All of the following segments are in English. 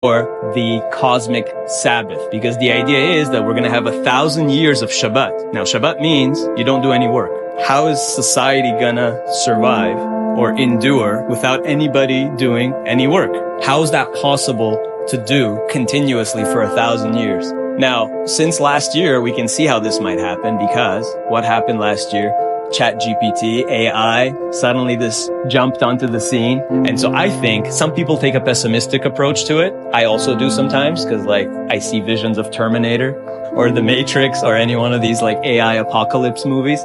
or the cosmic Sabbath, because the idea is that we're going to have 1,000 years of Shabbat. Now, Shabbat means you don't do any work. How is society gonna survive or endure without anybody doing any work? How is that possible to do continuously for 1,000 years? Now, since last year, we can see how this might happen, because what happened last year? ChatGPT, AI, suddenly this jumped onto the scene. And so I think some people take a pessimistic approach to it. I also do sometimes, because like I see visions of Terminator or The Matrix or any one of these like AI apocalypse movies.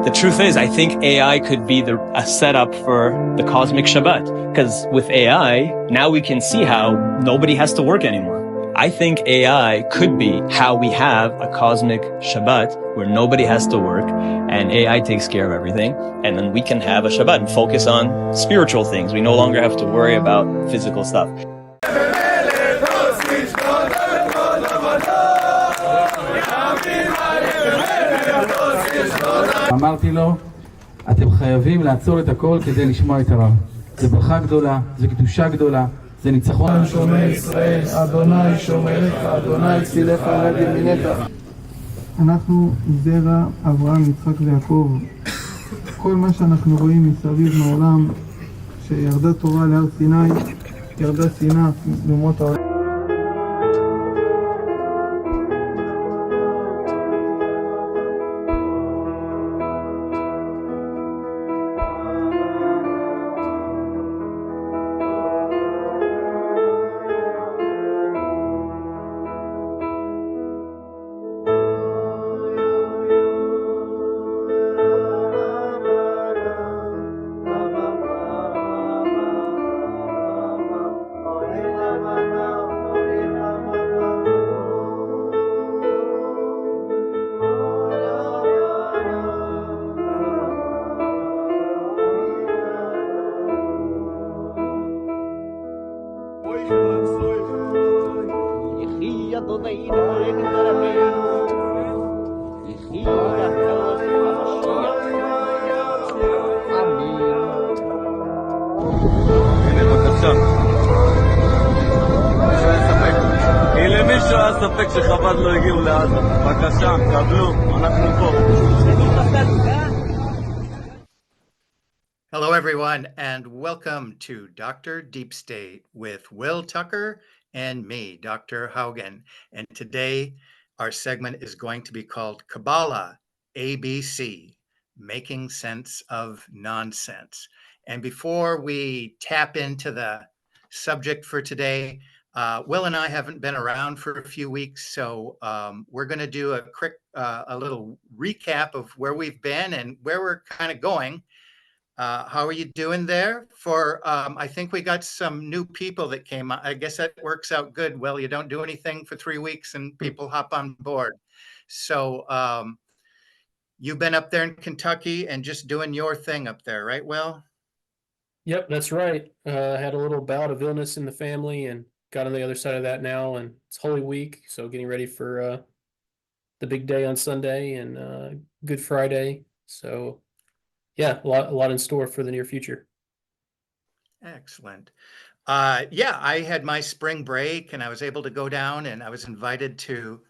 The truth is, I think AI could be a setup for the cosmic Shabbat, because with AI, now we can see how nobody has to work anymore. I think AI could be how we have a cosmic Shabbat where nobody has to work and AI takes care of everything. And then we can have a Shabbat and focus on spiritual things. We no longer have to worry about physical stuff. אמרתי לו, אתם חייבים לעצור את הכל כדי לשמוע את הרב. זה ברכה גדולה, זה קדושה גדולה. זה ניצחון שומר ישראל, אדוני שומרך, אדוני צילך על יד ימינך. אנחנו זרע אברהם, יצחק ויעקב. כל מה שאנחנו רואים מסביב מעולם, שירדה תורה להר סיני, ירדה שנאה לאומות העולם. ספק שחב"ד לא הגיעו לעזה. בבקשה, קבלו, אנחנו פה. Hello, everyone, and welcome to Dr. Deep State with Will Tucker and me, Dr. Haugen. And today, our segment is going to be called Kabbalah, ABC, Making Sense of Nonsense. And before we tap into the subject for today, Will and I haven't been around for a few weeks, so we're going to do a quick, a little recap of where we've been and where we're kind of going. How are you doing there? I think we got some new people that came. I guess that works out good. Will, you don't do anything for 3 weeks and people hop on board. So you've been up there in Kentucky and just doing your thing up there, right, Will? Yep, that's right. Had a little bout of illness in the family and got on the other side of that now, and it's Holy Week, so getting ready for the big day on Sunday and Good Friday. So yeah, a lot in store for the near future. Excellent. Yeah, I had my spring break and I was able to go down, and I was invited to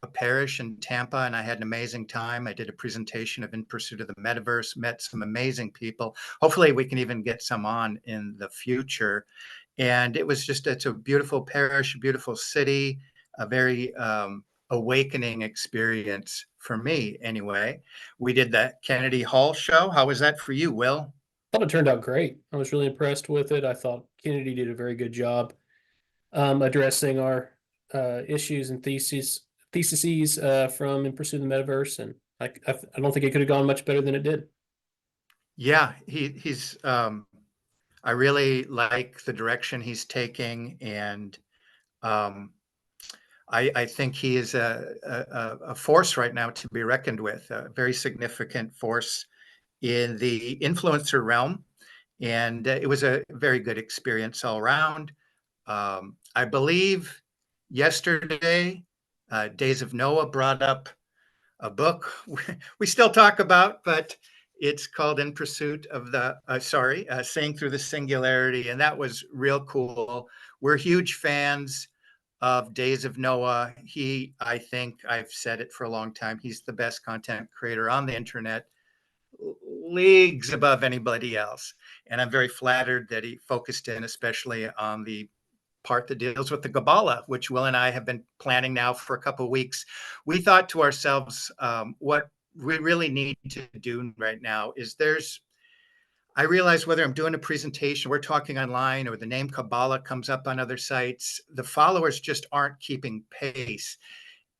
a parish in Tampa, and I had an amazing time. I did a presentation of In Pursuit of the Metaverse, met some amazing people. Hopefully we can even get some on in the future. And it was it's a beautiful parish, beautiful city, a very awakening experience for me anyway. We did that Kennedy Hall show. How was that for you, Will? I thought it turned out great. I was really impressed with it. I thought Kennedy did a very good job addressing our issues and theses from In Pursuit of the Metaverse. And I don't think it could have gone much better than it did. Yeah, he's I really like the direction he's taking, and I think he is a force right now to be reckoned with, a very significant force in the influencer realm, and it was a very good experience all around. I believe yesterday, DayZ of Noah brought up a book we still talk about, but It's called In Pursuit of the, Seeing Through the Singularity. And that was real cool. We're huge fans of DayZ of Noah. I think I've said it for a long time, he's the best content creator on the internet, leagues above anybody else. And I'm very flattered that he focused in especially on the part that deals with the Kabbalah, which Will and I have been planning now for a couple of weeks. We thought to ourselves, what we really need to do right now is I realize whether I'm doing a presentation, we're talking online, or the name Kabbalah comes up on other sites, the followers just aren't keeping pace.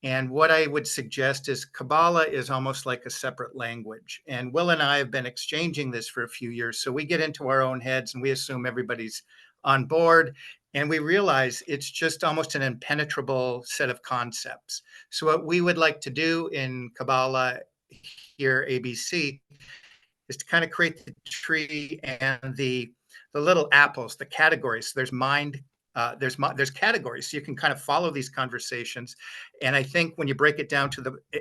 And what I would suggest is Kabbalah is almost like a separate language. And Will and I have been exchanging this for a few years. So we get into our own heads and we assume everybody's on board. And we realize it's just almost an impenetrable set of concepts. So what we would like to do in Kabbalah here, ABC, is to kind of create the tree and the little apples, the categories. There's mind, there's categories, so you can kind of follow these conversations. And I think when you break it down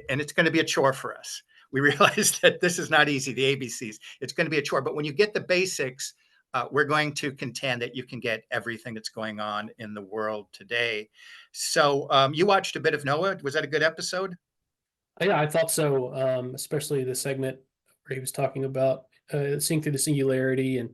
and it's going to be a chore for us. We realize that this is not easy, the ABCs. It's going to be a chore, but when you get the basics, we're going to contend that you can get everything that's going on in the world today. So you watched a bit of Noah. Was that a good episode? Yeah, I thought so, especially the segment where he was talking about seeing through the singularity and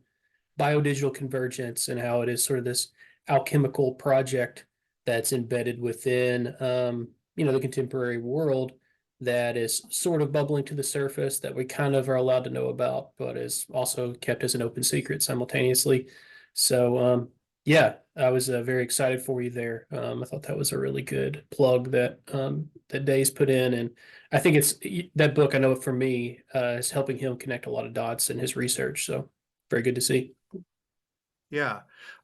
biodigital convergence and how it is sort of this alchemical project that's embedded within, the contemporary world that is sort of bubbling to the surface that we kind of are allowed to know about, but is also kept as an open secret simultaneously. So, yeah, I was very excited for you there. I thought that was a really good plug that DayZ put in, and I think it's that book. I know for me is helping him connect a lot of dots in his research. So very good to see. Yeah.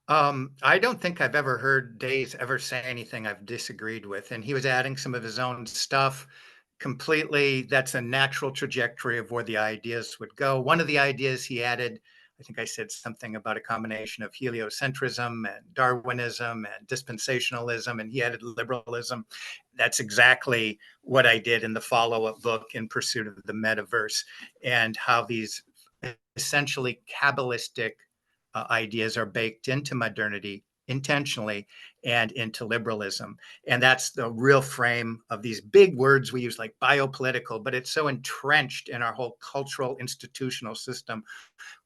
I don't think I've ever heard DayZ ever say anything I've disagreed with. And he was adding some of his own stuff completely. That's a natural trajectory of where the ideas would go. One of the ideas he added, I think I said something about a combination of heliocentrism and Darwinism and dispensationalism, and he added liberalism. That's exactly what I did in the follow-up book, In Pursuit of the Metaverse, and how these essentially cabalistic ideas are baked into modernity intentionally and into liberalism. And that's the real frame of these big words we use like biopolitical, but it's so entrenched in our whole cultural institutional system.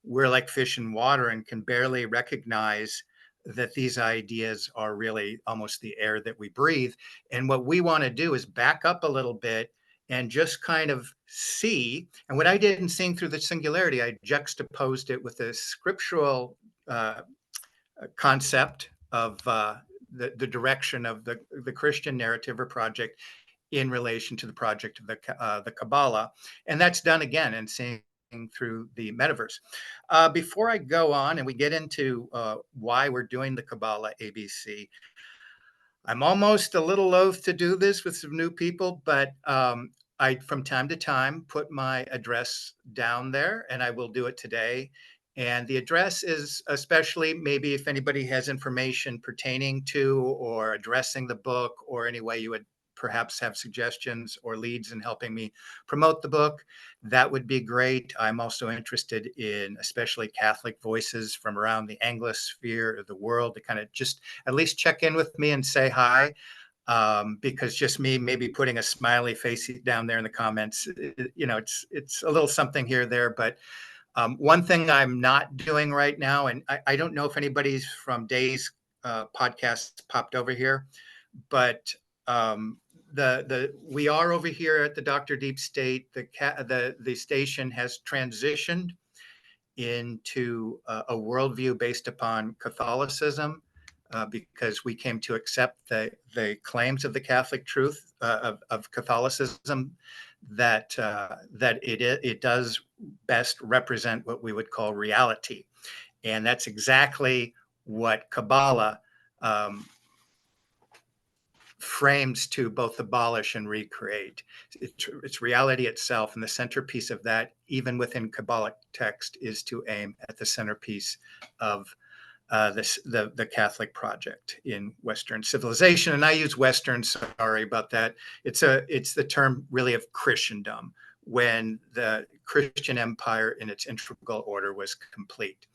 We're like fish in water and can barely recognize that these ideas are really almost the air that we breathe. And what we want to do is back up a little bit and just kind of see. And what I did in Seeing Through the Singularity, I juxtaposed it with a scriptural concept of the direction of the Christian narrative or project in relation to the project of the Kabbalah. And that's done again in Seeing Through the Metaverse. Before I go on and we get into why we're doing the Kabbalah ABC, I'm almost a little loath to do this with some new people, but I, from time to time, put my address down there, and I will do it today. And the address is especially maybe if anybody has information pertaining to or addressing the book, or any way you would perhaps have suggestions or leads in helping me promote the book, that would be great. I'm also interested in especially Catholic voices from around the Anglosphere of the world to kind of just at least check in with me and say hi. Because just me maybe putting a smiley face down there in the comments, it's a little something here or there. But one thing I'm not doing right now, and I don't know if anybody's from DayZ podcast popped over here, but we are over here at the Dr. Deep State. The station has transitioned into a worldview based upon Catholicism, because we came to accept the claims of the Catholic truth of Catholicism, that it does best represent what we would call reality, and that's exactly what Kabbalah frames to both abolish and recreate. It's reality itself, and the centerpiece of that, even within Kabbalic text, is to aim at the centerpiece of the Catholic project in Western civilization. And I use Western, sorry about that. It's the term really of Christendom, when the Christian empire in its integral order was complete.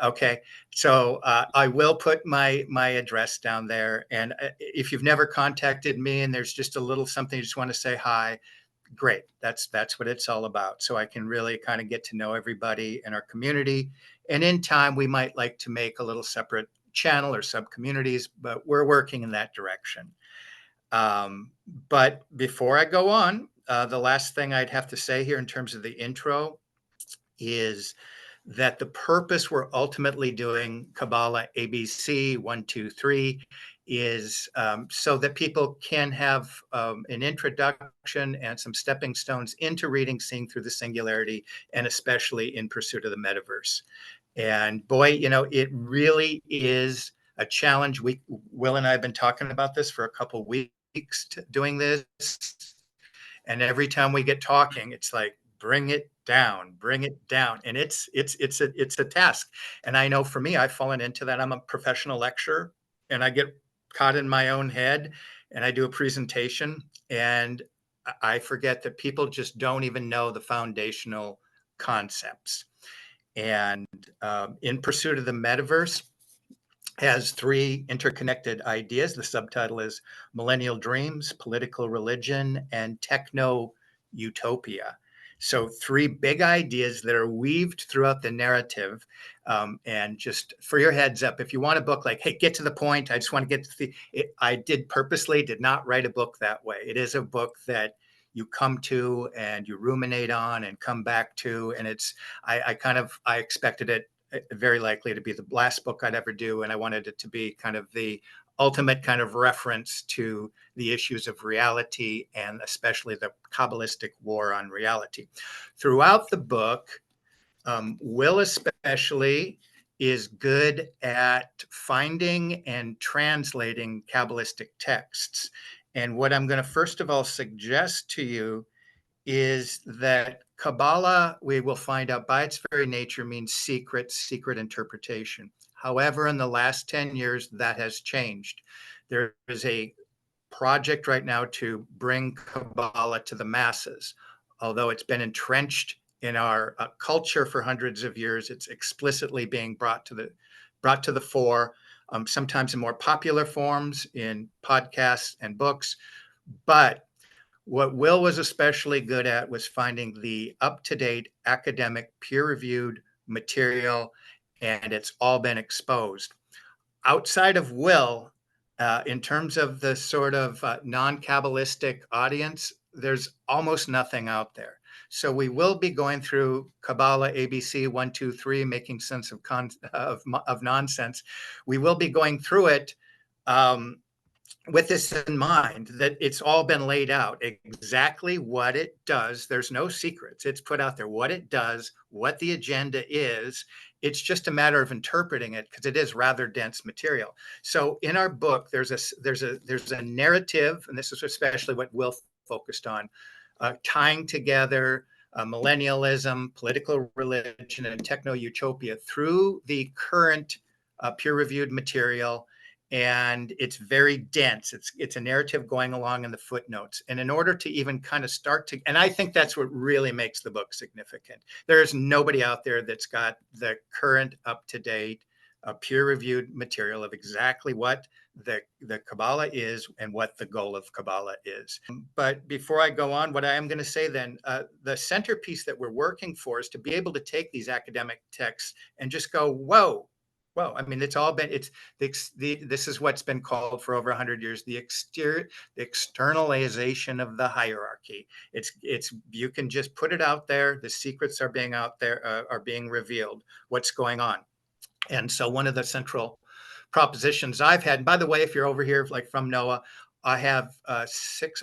Okay, so I will put my address down there. And if you've never contacted me and there's just a little something you just want to say hi, great. That's what it's all about. So I can really kind of get to know everybody in our community. And in time, we might like to make a little separate channel or sub communities, but we're working in that direction. But before I go on, the last thing I'd have to say here in terms of the intro is that the purpose we're ultimately doing Kabbalah ABC 1, 2, 3 is so that people can have an introduction and some stepping stones into reading, seeing through the singularity, and especially in pursuit of the metaverse. And boy, it really is a challenge. Will and I have been talking about this for a couple weeks doing this. And every time we get talking, it's like, bring it down. And it's a task. And I know for me, I've fallen into that. I'm a professional lecturer and I get caught in my own head and I do a presentation and I forget that people just don't even know the foundational concepts. And in pursuit of the metaverse has 3 interconnected ideas. The subtitle is Millennial Dreams, Political Religion, and Techno Utopia. So 3 big ideas that are weaved throughout the narrative. And just for your heads up, if you want a book like, hey, get to the point, I just want to get to I did not write a book that way. It is a book that you come to and you ruminate on and come back to. And I expected it very likely to be the last book I'd ever do. And I wanted it to be kind of the ultimate kind of reference to the issues of reality and especially the Kabbalistic war on reality. Throughout the book, Will especially is good at finding and translating Kabbalistic texts. And what I'm going to first of all suggest to you is that Kabbalah, we will find out by its very nature, means secret interpretation. However, in the last 10 years, that has changed. There is a project right now to bring Kabbalah to the masses. Although it's been entrenched in our culture for hundreds of years, it's explicitly being brought to the fore, sometimes in more popular forms in podcasts and books. But what Will was especially good at was finding the up-to-date academic peer-reviewed material, and it's all been exposed. Outside of Will, in terms of the sort of non-Kabbalistic audience, there's almost nothing out there. So we will be going through Kabbalah ABC 1, 2, 3, making sense of nonsense. We will be going through it with this in mind, that it's all been laid out exactly what it does. There's no secrets. It's put out there what it does, what the agenda is. It's just a matter of interpreting it because it is rather dense material. So in our book, there's a narrative, and this is especially what Will focused on, tying together millennialism, political religion, and techno-utopia through the current peer-reviewed material. And it's very dense. It's a narrative going along in the footnotes. And in order to even kind of and I think that's what really makes the book significant. There's nobody out there that's got the current up-to-date peer-reviewed material of exactly what the Kabbalah is and what the goal of Kabbalah is. But before I go on, what I am going to say then, the centerpiece that we're working for is to be able to take these academic texts and just go, whoa. Well, I mean, this is what's been called for over 100 years, the externalization of the hierarchy. You can just put it out there. The secrets are being out there, are being revealed, what's going on. And so one of the central propositions I've had, and by the way, if you're over here, like from Noah, I have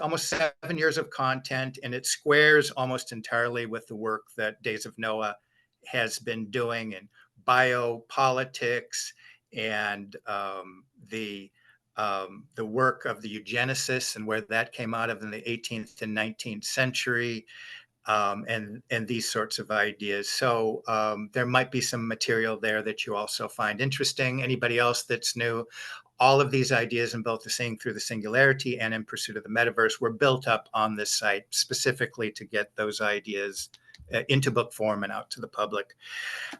almost 7 years of content, and it squares almost entirely with the work that DayZ of Noah has been doing in biopolitics and the work of the eugenicists and where that came out of in the 18th and 19th century, and these sorts of ideas. So there might be some material there that you also find interesting. Anybody else that's new? all of these ideas in both the Seeing Through the Singularity and In Pursuit of the Metaverse were built up on this site specifically to get those ideas into book form and out to the public.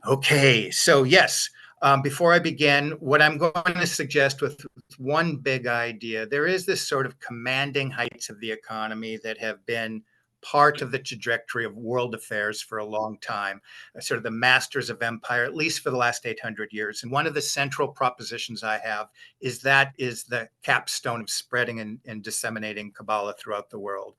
Okay, so yes, before I begin, what I'm going to suggest with one big idea, there is this sort of commanding heights of the economy that have been part of the trajectory of world affairs for a long time, sort of the masters of empire, at least for the last 800 years. And one of the central propositions I have is that is the capstone of spreading and disseminating Kabbalah throughout the world.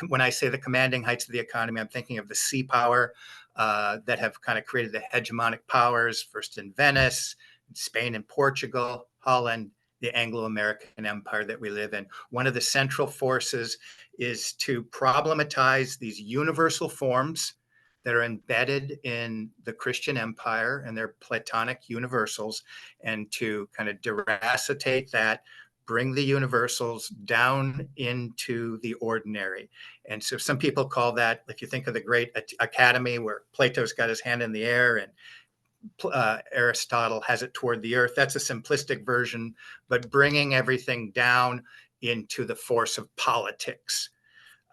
When I say the commanding heights of the economy, I'm thinking of the sea power that have kind of created the hegemonic powers, first in Venice, Spain and Portugal, Holland, the Anglo-American empire that we live in. One of the central forces is to problematize these universal forms that are embedded in the Christian empire and their Platonic universals, and to kind of deracitate that, bring the universals down into the ordinary. And so some people call that, if you think of the great academy where Plato's got his hand in the air and Aristotle has it toward the earth, that's a simplistic version, but bringing everything down into the force of politics.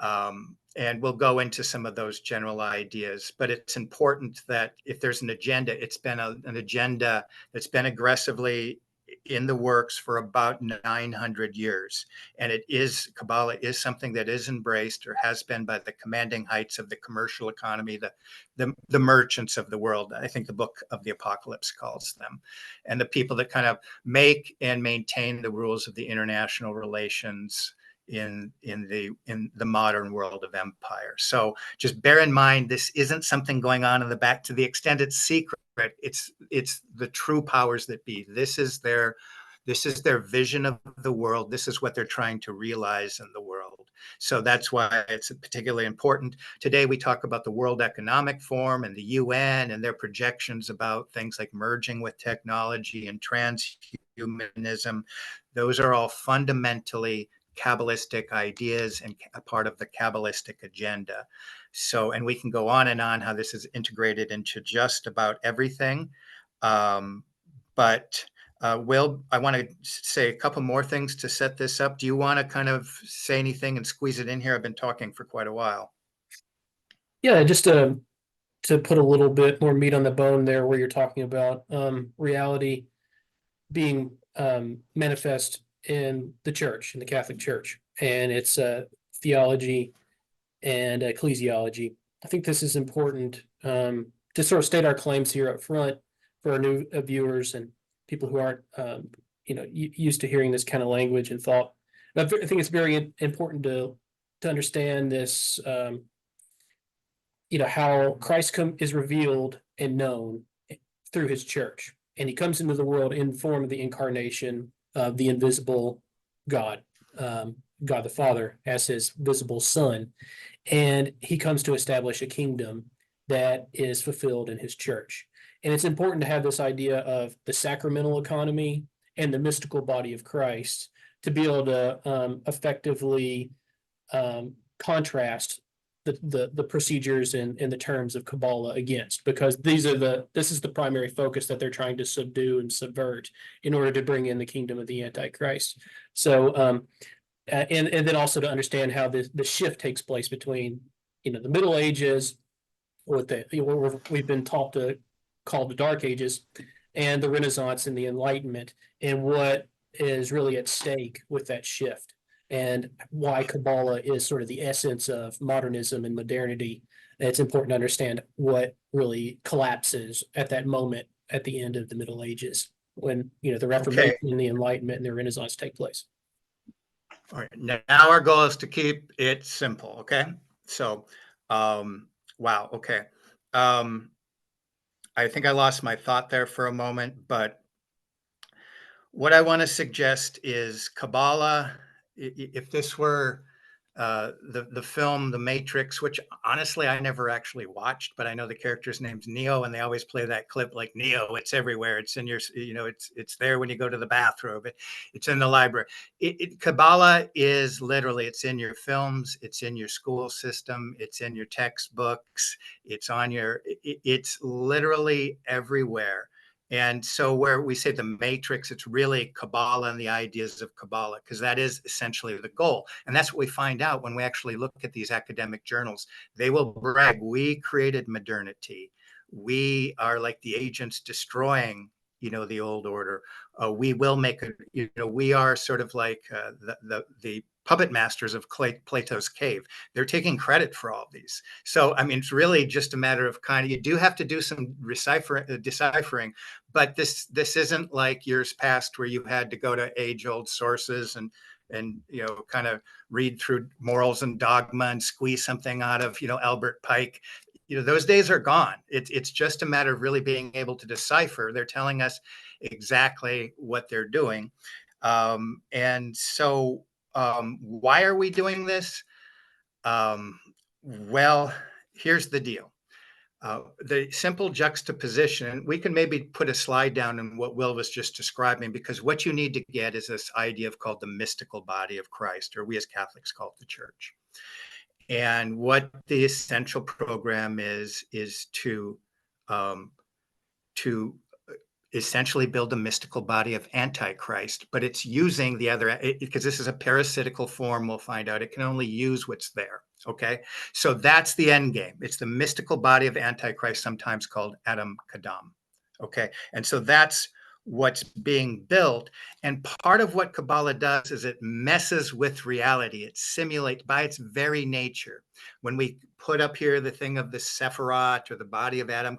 And we'll go into some of those general ideas, but it's important that if there's an agenda, it's been an agenda that's been aggressively in the works for about 900 years. And it is, Kabbalah is something that is embraced or has been by the commanding heights of the commercial economy, the merchants of the world. I think the book of the Apocalypse calls them, and the people that kind of make and maintain the rules of the international relations in the modern world of empire. So just bear in mind, this isn't something going on in the back. To the extent it's secret, it's the true powers that be. This is their vision of the world. This is what they're trying to realize in the world. So that's why it's particularly important. Today we talk about the World Economic Forum and the UN and their projections about things like merging with technology and transhumanism. Those are all fundamentally Kabbalistic ideas and a part of the Kabbalistic agenda. So, and we can go on and on how this is integrated into just about everything. But Will, I want to say a couple more things to set this up. Do you want to kind of say anything and squeeze it in here? I've been talking for quite a while. Yeah, just to put a little bit more meat on the bone there, where you're talking about reality being manifest in the church, in the Catholic Church, and its theology and ecclesiology. I think this is important to sort of state our claims here up front for our new viewers and people who aren't, used to hearing this kind of language and thought. But I think it's very important to understand this, how Christ is revealed and known through his church. And he comes into the world in form of the incarnation of the invisible God, God the Father, as his visible Son. And he comes to establish a kingdom that is fulfilled in his church. And it's important to have this idea of the sacramental economy and the mystical body of Christ to be able to effectively contrast the procedures and the terms of Kabbalah against, because this is the primary focus that they're trying to subdue and subvert in order to bring in the kingdom of the Antichrist. So and then also to understand how the shift takes place between the Middle Ages, what we've been taught to call the Dark Ages, and the Renaissance and the Enlightenment, and what is really at stake with that shift, and why Kabbalah is sort of the essence of modernism and modernity. And it's important to understand what really collapses at that moment at the end of the Middle Ages, when the Reformation and the Enlightenment and the Renaissance take place. All right. Now our goal is to keep it simple. Okay. So, wow. Okay. I think I lost my thought there for a moment, but what I want to suggest is Kabbalah. If this were the film The Matrix, which honestly I never actually watched, but I know the character's name's Neo, and they always play that clip like Neo. It's everywhere. It's in your, it's there when you go to the bathroom. It's in the library. Kabbalah is literally, it's in your films, it's in your school system, it's in your textbooks, it's on your, it's literally everywhere. And so where we say the matrix, it's really Kabbalah and the ideas of Kabbalah, because that is essentially the goal. And that's what we find out when we actually look at these academic journals. They will brag, we created modernity. We are like the agents destroying, the old order. We will make we are sort of like the puppet masters of Plato's cave. They're taking credit for all of these. So, I mean, it's really just a matter of you do have to do some deciphering, but this isn't like years past where you had to go to age-old sources and kind of read through morals and dogma and squeeze something out of, Albert Pike. Those days are gone. It's just a matter of really being able to decipher. They're telling us exactly what they're doing. And so why are we doing this? Well, here's the deal. The simple juxtaposition, we can maybe put a slide down in what Will was just describing, because what you need to get is this idea of called the mystical body of Christ, or we as Catholics call it the church. And what the essential program is to essentially build a mystical body of Antichrist, but it's using the other, because this is a parasitical form, we'll find out. It can only use what's there, okay? So that's the end game. It's the mystical body of Antichrist, sometimes called Adam Kadam, okay? And so that's what's being built. And part of what Kabbalah does is it messes with reality. It simulates by its very nature. When we put up here the thing of the Sephirot or the body of Adam,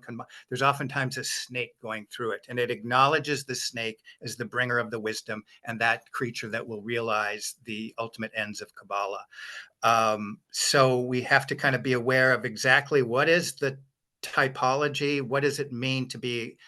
there's oftentimes a snake going through it, and it acknowledges the snake as the bringer of the wisdom and that creature that will realize the ultimate ends of Kabbalah. So we have to kind of be aware of exactly what is the typology, what does it mean to be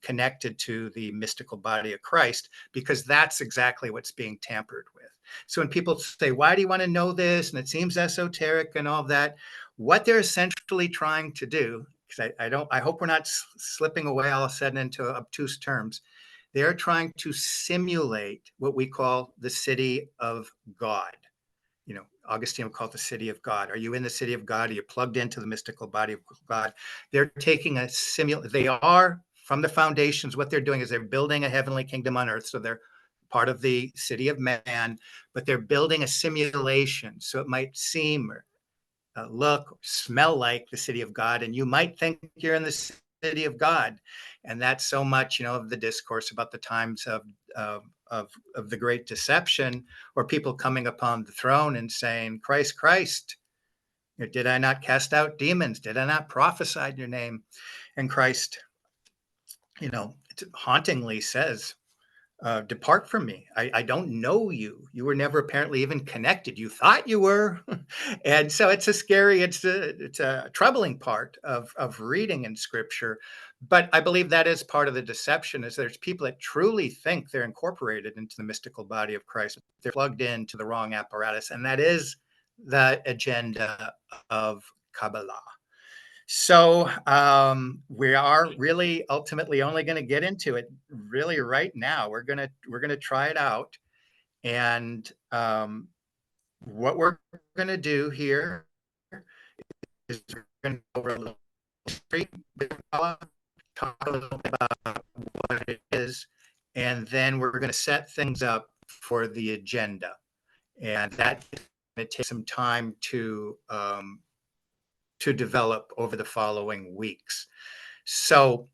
connected to the mystical body of Christ, because that's exactly what's being tampered with. So when people say, why do you want to know this? And it seems esoteric and all that, what they're essentially trying to do, because I hope we're not slipping away all of a sudden into obtuse terms. They're trying to simulate what we call the city of God. Augustine would call it the city of God. Are you in the city of God? Are you plugged into the mystical body of God? They're taking they are from the foundations. What they're doing is they're building a heavenly kingdom on earth. So they're part of the city of man, but they're building a simulation. So it might seem or look, or smell like the city of God. And you might think you're in the city of God. And that's so much, of the discourse about the times of the great deception, or people coming upon the throne and saying, Christ, Christ, did I not cast out demons? Did I not prophesy in your name? And Christ, hauntingly says, depart from me. I don't know you. You were never apparently even connected. You thought you were. And so it's a troubling part of reading in scripture. But I believe that is part of the deception, is there's people that truly think they're incorporated into the mystical body of Christ. They're plugged into the wrong apparatus. And that is the agenda of Kabbalah. So we are really ultimately only going to get into it really right now. We're gonna try it out, and what we're going to do here is we're going to go over a little history, talk a little bit about what it is, and then we're going to set things up for the agenda, and that it takes some time to develop over the following weeks. So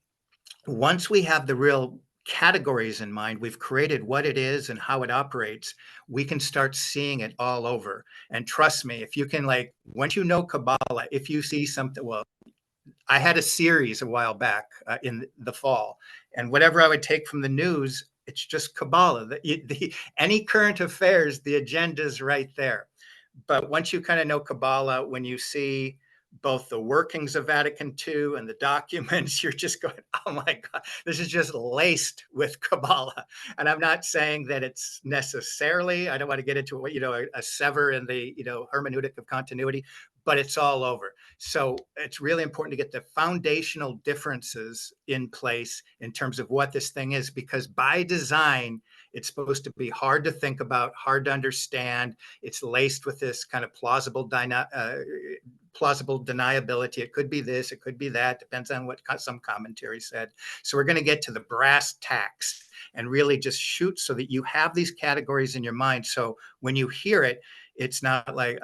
once we have the real categories in mind, we've created what it is and how it operates, we can start seeing it all over. And trust me, if you can, once you know Kabbalah, if you see something, well, I had a series a while back in the fall, and whatever I would take from the news, it's just Kabbalah. Any current affairs, the agenda is right there. But once you kind of know Kabbalah, when you see both the workings of Vatican II and the documents, you're just going, oh my God, this is just laced with Kabbalah. And I'm not saying that it's necessarily, I don't want to get into a sever in the hermeneutic of continuity, but it's all over. So it's really important to get the foundational differences in place in terms of what this thing is, because by design, it's supposed to be hard to think plausible deniability. It could be this, it could be that, depends on what some commentary said. So we're going to get to the brass tacks and really just shoot so that you have these categories in your mind. So when you hear it, it's not like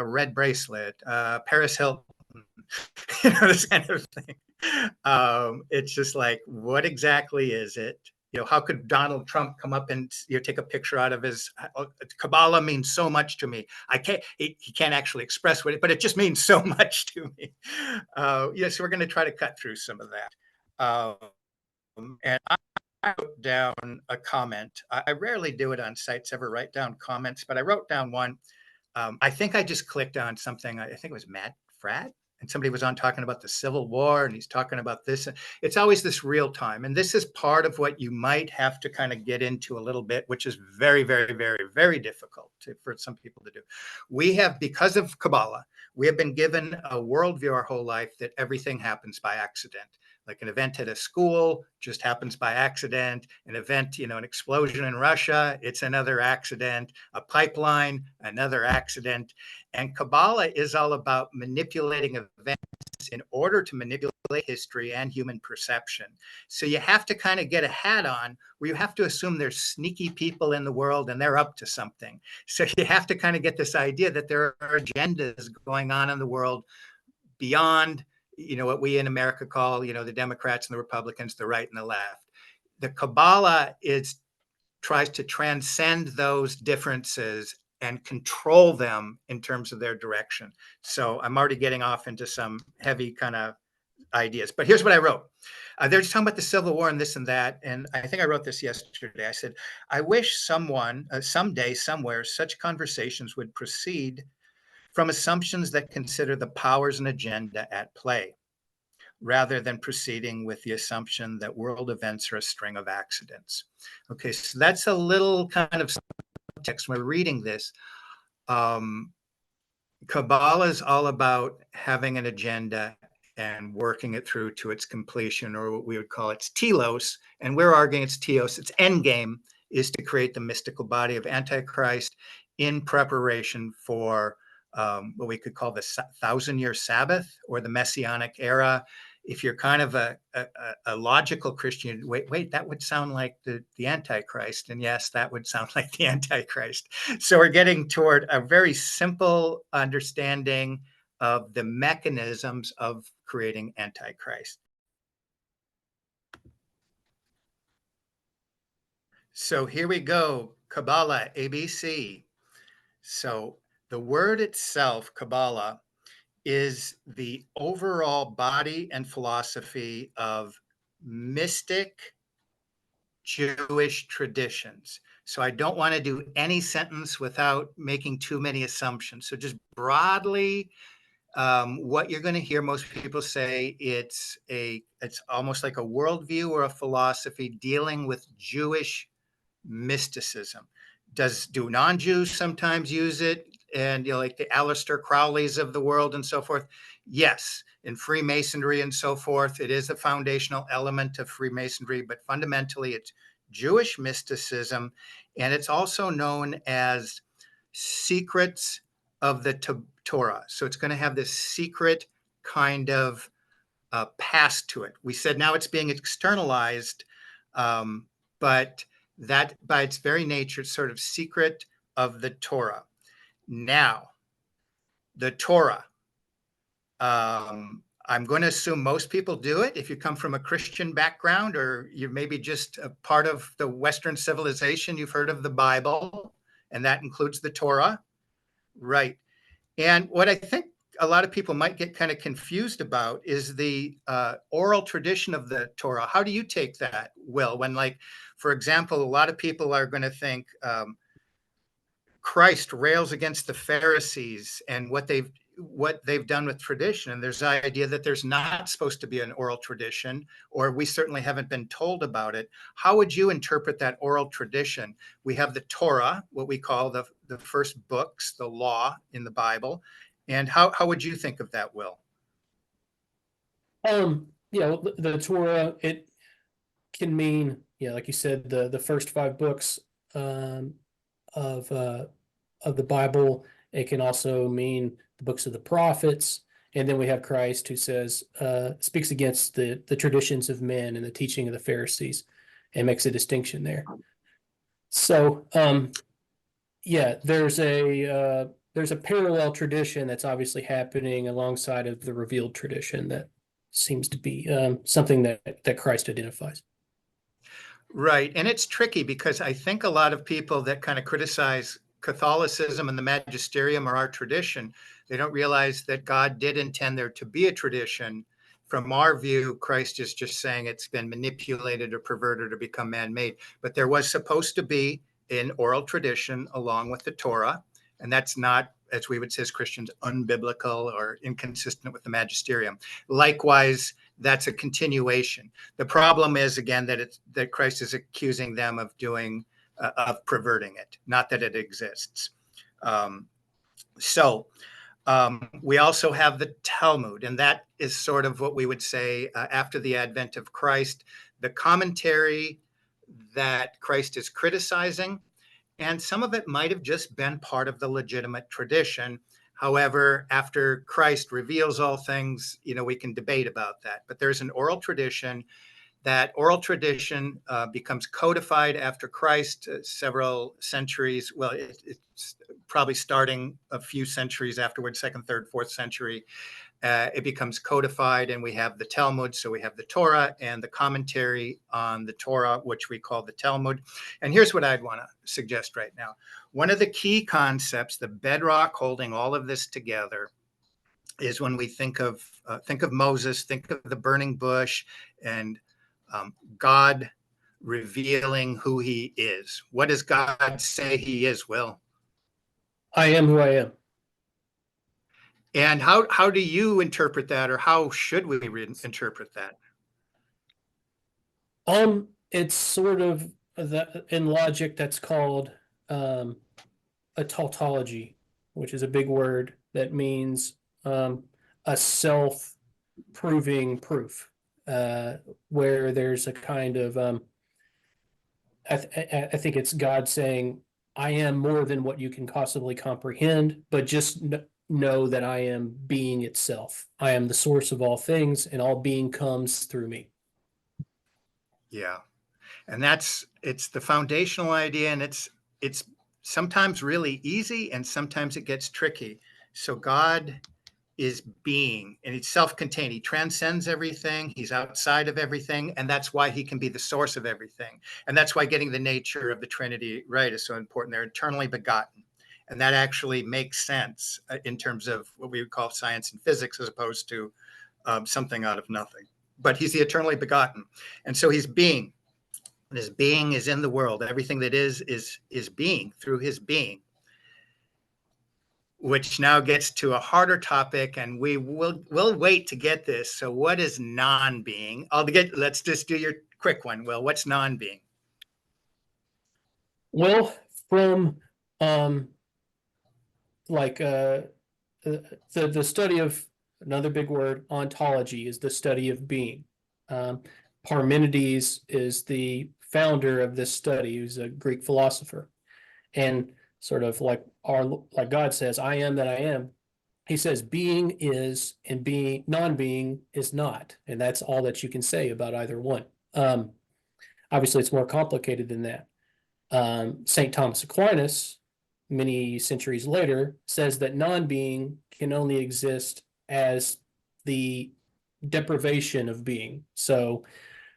red bracelet, Paris Hilton, this kind of thing. It's just like, what exactly is it? How could Donald Trump come up and take a picture out of his Kabbalah means so much to me. He can't actually express what it, but it just means so much to me. So we're going to try to cut through some of that. And I wrote down a comment. I rarely do it on sites, ever write down comments, but I wrote down one. I think I just clicked on something. I think it was Matt Fradd, and somebody was on talking about the Civil War, and he's talking about this. It's always this real time. And this is part of what you might have to kind of get into a little bit, which is very, very, very, very difficult for some people to do. We have, because of Kabbalah, we have been given a worldview our whole life that everything happens by accident. Like an event at a school just happens by accident. An event, an explosion in Russia, it's another accident. A pipeline, another accident. And Kabbalah is all about manipulating events in order to manipulate history and human perception. So you have to kind of get a hat on where you have to assume there's sneaky people in the world and they're up to something. So you have to kind of get this idea that there are agendas going on in the world beyond what we in America call, the Democrats and the Republicans, the right and the left. The Kabbalah tries to transcend those differences and control them in terms of their direction. So I'm already getting off into some heavy kind of ideas, but here's what I wrote. They're just talking about the Civil War and this and that. And I think I wrote this yesterday. I said, I wish someone, someday, somewhere, such conversations would proceed from assumptions that consider the powers and agenda at play, rather than proceeding with the assumption that world events are a string of accidents. Okay, so that's a little kind of text when we're reading this. Kabbalah is all about having an agenda and working it through to its completion, or what we would call its telos. And we're arguing its teos, its end game is to create the mystical body of Antichrist in preparation for what we could call the 1,000-year Sabbath or the Messianic era. If you're kind of a logical Christian, wait, that would sound like the Antichrist. And yes, that would sound like the Antichrist. So we're getting toward a very simple understanding of the mechanisms of creating Antichrist. So here we go, Kabbalah, ABC. So the word itself, Kabbalah, is the overall body and philosophy of mystic Jewish traditions. So I don't want to do any sentence without making too many assumptions. So just broadly, what you're going to hear most people say, it's almost like a worldview or a philosophy dealing with Jewish mysticism. Do non-Jews sometimes use it? And like the Aleister Crowleys of the world and so forth? Yes, in Freemasonry and so forth, it is a foundational element of Freemasonry, but fundamentally it's Jewish mysticism, and it's also known as secrets of the Torah. So it's going to have this secret kind of past to it. We said now it's being externalized, but that by its very nature, it's sort of secret of the Torah. Now, the Torah, I'm going to assume most people do it. If you come from a Christian background, or you're maybe just a part of the Western civilization, you've heard of the Bible, and that includes the Torah, right? And what I think a lot of people might get kind of confused about is the oral tradition of the Torah. How do you take that, Will? When, like, for example, a lot of people are going to think Christ rails against the Pharisees and what they've done with tradition. And there's the idea that there's not supposed to be an oral tradition, or we certainly haven't been told about it. How would you interpret that oral tradition? We have the Torah, what we call the first books, the law in the Bible. And how would you think of that, Will? The Torah, it can mean, like you said, the first 5 books of the Bible. It can also mean the books of the prophets, and then we have Christ who says, speaks against the traditions of men and the teaching of the Pharisees, and makes a distinction there. So, yeah, there's a parallel tradition that's obviously happening alongside of the revealed tradition that seems to be something that Christ identifies. Right. And it's tricky because I think a lot of people that kind of criticize Catholicism and the magisterium or our tradition, they don't realize that God did intend there to be a tradition. From our view, Christ is just saying it's been manipulated or perverted or become man-made. But there was supposed to be an oral tradition along with the Torah. And that's not, as we would say as Christians, unbiblical or inconsistent with the magisterium. Likewise, that's a continuation. The problem is, again, that Christ is accusing them of doing, of perverting it, not that it exists. We also have the Talmud, and that is sort of what we would say after the advent of Christ, the commentary that Christ is criticizing, and some of it might have just been part of the legitimate tradition. However, after Christ reveals all things, we can debate about that. But there's an oral tradition. That oral tradition becomes codified after Christ, several centuries. Well, it's probably starting a few centuries afterwards, second, third, fourth century. It becomes codified, and we have the Talmud. So we have the Torah and the commentary on the Torah, which we call the Talmud. And here's what I'd want to suggest right now. One of the key concepts, the bedrock holding all of this together, is when we think of Moses, think of the burning bush, and God revealing who he is. What does God say he is, Will? I am who I am. And how do you interpret that, or how should we interpret that? It's sort of in logic that's called a tautology, which is a big word that means a self-proving proof, where there's a kind of I think it's God saying, I am more than what you can possibly comprehend, but just know that I am being itself. I am the source of all things, and all being comes through me. Yeah. And it's the foundational idea, and it's sometimes really easy and sometimes it gets tricky. So God is being, and he's self-contained. He transcends everything. He's outside of everything. And that's why he can be the source of everything. And that's why getting the nature of the Trinity right is so important. They're eternally begotten. And that actually makes sense in terms of what we would call science and physics, as opposed to something out of nothing. But he's the eternally begotten. And so he's being. And his being is in the world. Everything that is being through his being. Which now gets to a harder topic, and we'll wait to get this. So what is non-being? Let's just do your quick one, Will. What's non-being? Well, from the study of, another big word, ontology, is the study of being. Parmenides is the founder of this study, who's a Greek philosopher, and sort of like God says, I am that I am. He says being is, and being, non-being is not, and that's all that you can say about either one. Obviously, it's more complicated than that. St. Thomas Aquinas, many centuries later, says that non-being can only exist as the deprivation of being. So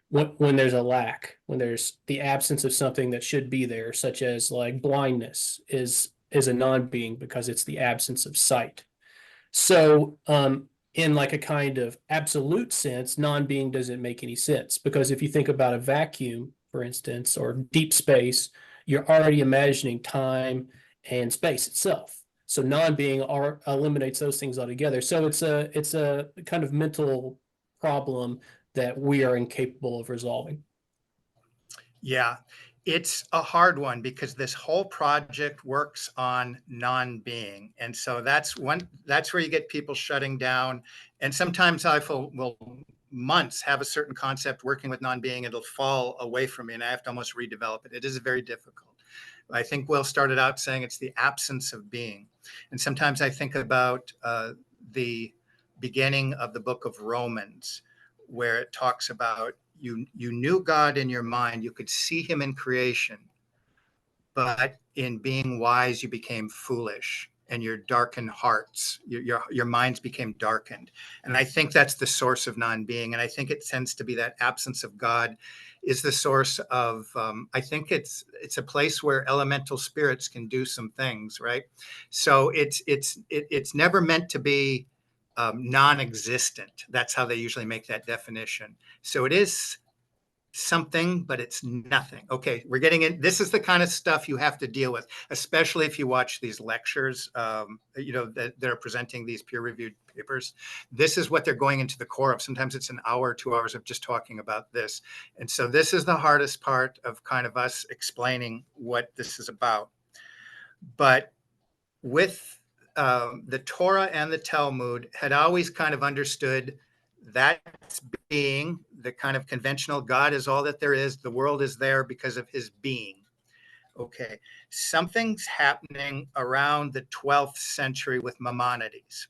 when there's a lack, when there's the absence of something that should be there, such as like blindness is a non-being because it's the absence of sight. So in like a kind of absolute sense, non-being doesn't make any sense, because if you think about a vacuum, for instance, or deep space, you're already imagining time and space itself. So non-being eliminates those things altogether. So it's a kind of mental problem that we are incapable of resolving. Yeah, it's a hard one because this whole project works on non-being. And so that's where you get people shutting down. And sometimes I will months have a certain concept working with non-being, it'll fall away from me and I have to almost redevelop it. It is very difficult. I think Will started out saying it's the absence of being. And sometimes I think about the beginning of the book of Romans, where it talks about you knew God in your mind, you could see him in creation, but in being wise, you became foolish, and your darkened hearts, your minds became darkened. And I think that's the source of non-being. And I think it tends to be that absence of God is the source of, I think it's a place where elemental spirits can do some things, right? So it's never meant to be non-existent. That's how they usually make that definition. So it is something, but it's nothing. Okay, we're getting in. This is the kind of stuff you have to deal with, especially if you watch these lectures, that are presenting these peer-reviewed papers. This is what they're going into the core of. Sometimes it's an hour, 2 hours of just talking about this. And so this is the hardest part of kind of us explaining what this is about. But with the Torah and the Talmud had always kind of understood that being the kind of conventional God is all that there is. The world is there because of his being. Okay, something's happening around the 12th century with Maimonides,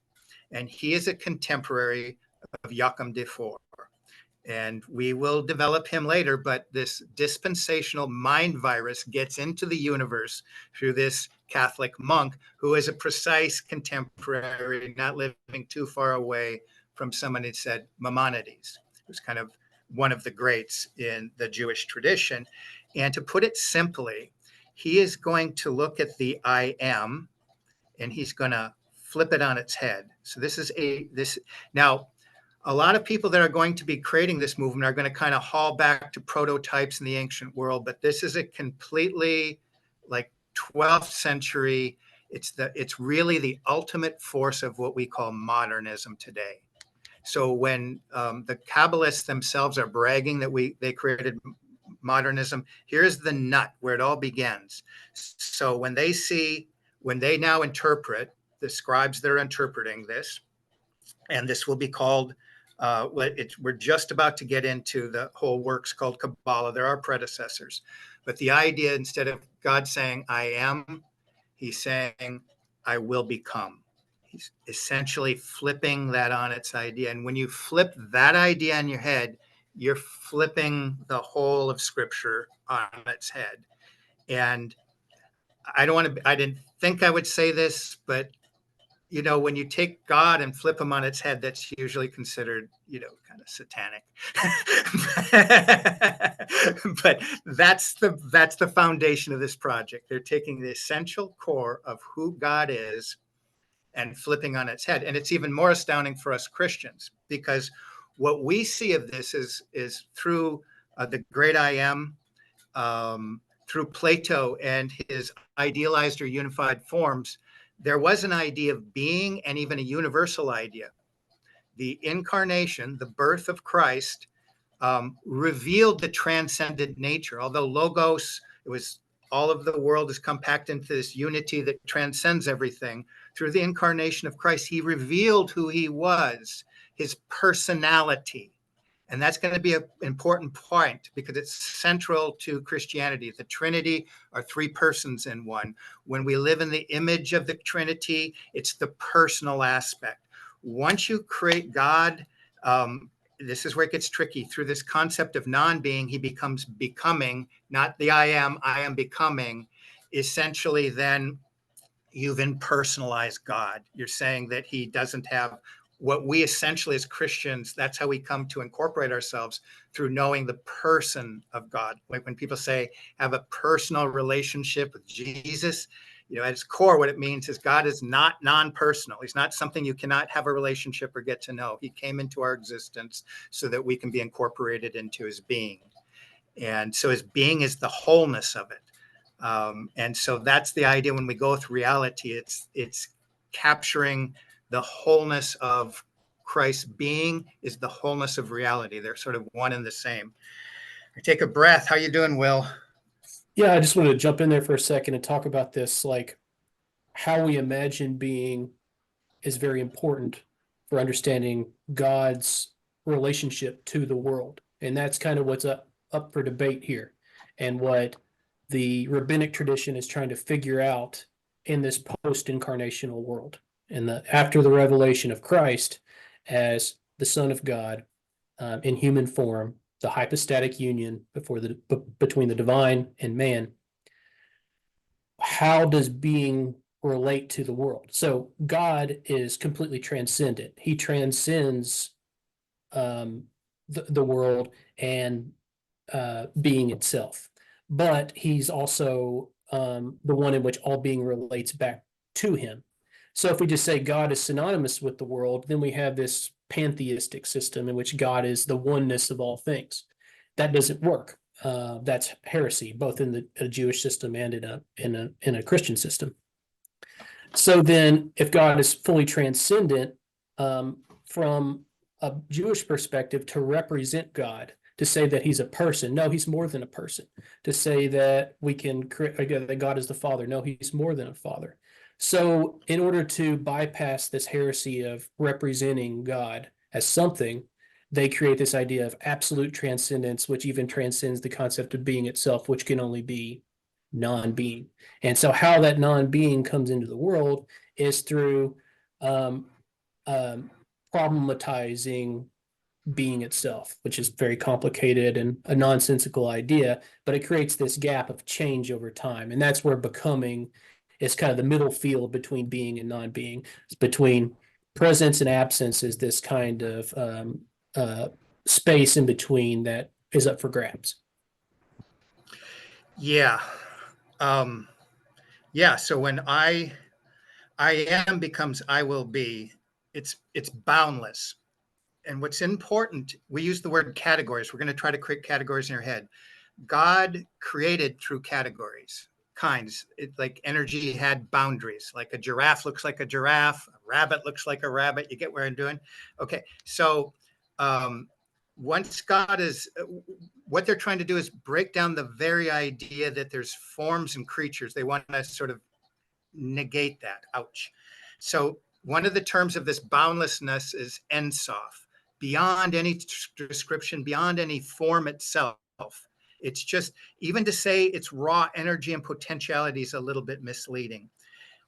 and he is a contemporary of Joachim de Four. And we will develop him later, but this dispensational mind virus gets into the universe through this Catholic monk who is a precise contemporary, not living too far away from someone who said Maimonides, who's kind of one of the greats in the Jewish tradition. And to put it simply, he is going to look at the I am, and he's going to flip it on its head. So now, a lot of people that are going to be creating this movement are going to kind of haul back to prototypes in the ancient world, but this is a completely like 12th century. It's really the ultimate force of what we call modernism today. So when the Kabbalists themselves are bragging that they created modernism, here's the nut where it all begins. So when they now interpret, the scribes that are interpreting this, and this will be called, we're just about to get into the whole works called Cabala. There are predecessors. But the idea, instead of God saying, I am, he's saying, I will become. He's essentially flipping that on its idea. And when you flip that idea in your head, you're flipping the whole of Scripture on its head. And I didn't think I would say this, but when you take God and flip him on its head, that's usually considered, kind of satanic. But that's the foundation of this project. They're taking the essential core of who God is and flipping on its head. And it's even more astounding for us Christians, because what we see of this is through the great I am, through Plato and his idealized or unified forms. There was an idea of being and even a universal idea. The incarnation, the birth of Christ, revealed the transcendent nature. Although Logos, it was all of the world is compact into this unity that transcends everything. Through the incarnation of Christ, he revealed who he was, his personality. And that's going to be an important point because it's central to Christianity. The Trinity are three persons in one. When we live in the image of the Trinity, it's the personal aspect. Once you create God, this is where it gets tricky. Through this concept of non-being, he becomes becoming, not the I am becoming. Essentially, then you've impersonalized God. You're saying that he doesn't have what we essentially as Christians, that's how we come to incorporate ourselves, through knowing the person of God. Like when people say have a personal relationship with Jesus, at its core, what it means is God is not non-personal. He's not something you cannot have a relationship or get to know. He came into our existence so that we can be incorporated into his being. And so his being is the wholeness of it. And so that's the idea when we go through reality. It's capturing the wholeness of Christ's being is the wholeness of reality. They're sort of one and the same. Take a breath. How you doing, Will? Yeah, I just wanted to jump in there for a second and talk about this, like how we imagine being is very important for understanding God's relationship to the world. And that's kind of what's up for debate here, and what the rabbinic tradition is trying to figure out in this post-incarnational world. And after the revelation of Christ as the Son of God in human form, the hypostatic union between the divine and man, how does being relate to the world? So God is completely transcendent. He transcends the world and being itself. But he's also the one in which all being relates back to him. So if we just say God is synonymous with the world, then we have this pantheistic system in which God is the oneness of all things. That doesn't work. That's heresy, both in a Jewish system and in a Christian system. So then, if God is fully transcendent, from a Jewish perspective, to represent God, to say that he's a person, no, he's more than a person. To say that that God is the Father, no, he's more than a father. So, in order to bypass this heresy of representing God as something, they create this idea of absolute transcendence, which even transcends the concept of being itself, which can only be non-being. And so how that non-being comes into the world is through problematizing being itself, which is very complicated and a nonsensical idea, but it creates this gap of change over time. And that's where becoming is kind of the middle field between being and non-being. It's between presence and absence is this kind of space in between that is up for grabs. Yeah. So when I am becomes I will be, it's boundless. And what's important, we use the word categories. We're going to try to create categories in your head. God created through categories, kinds. Like energy had boundaries. Like a giraffe looks like a giraffe. A rabbit looks like a rabbit. You get where I'm doing? Okay. So once God is, what they're trying to do is break down the very idea that there's forms and creatures. They want to sort of negate that. Ouch. So one of the terms of this boundlessness is Ein Soph, beyond any description, beyond any form itself. It's just, even to say it's raw energy and potentiality is a little bit misleading.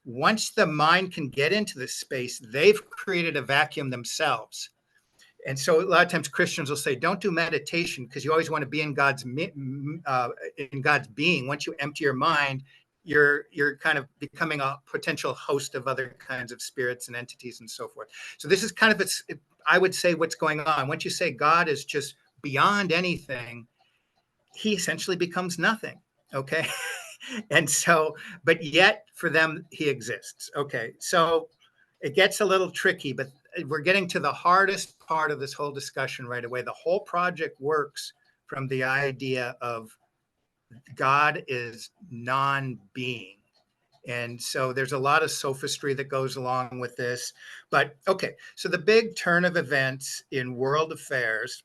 Once the mind can get into this space, they've created a vacuum themselves. And so a lot of times Christians will say, don't do meditation because you always want to be in God's being. Once you empty your mind, you're kind of becoming a potential host of other kinds of spirits and entities and so forth. So this is kind of, I would say, what's going on. Once you say God is just beyond anything, he essentially becomes nothing. Okay. And so, but yet for them, he exists. Okay. So it gets a little tricky, but we're getting to the hardest part of this whole discussion right away. The whole project works from the idea of God is non-being. And so there's a lot of sophistry that goes along with this. But okay, so the big turn of events in world affairs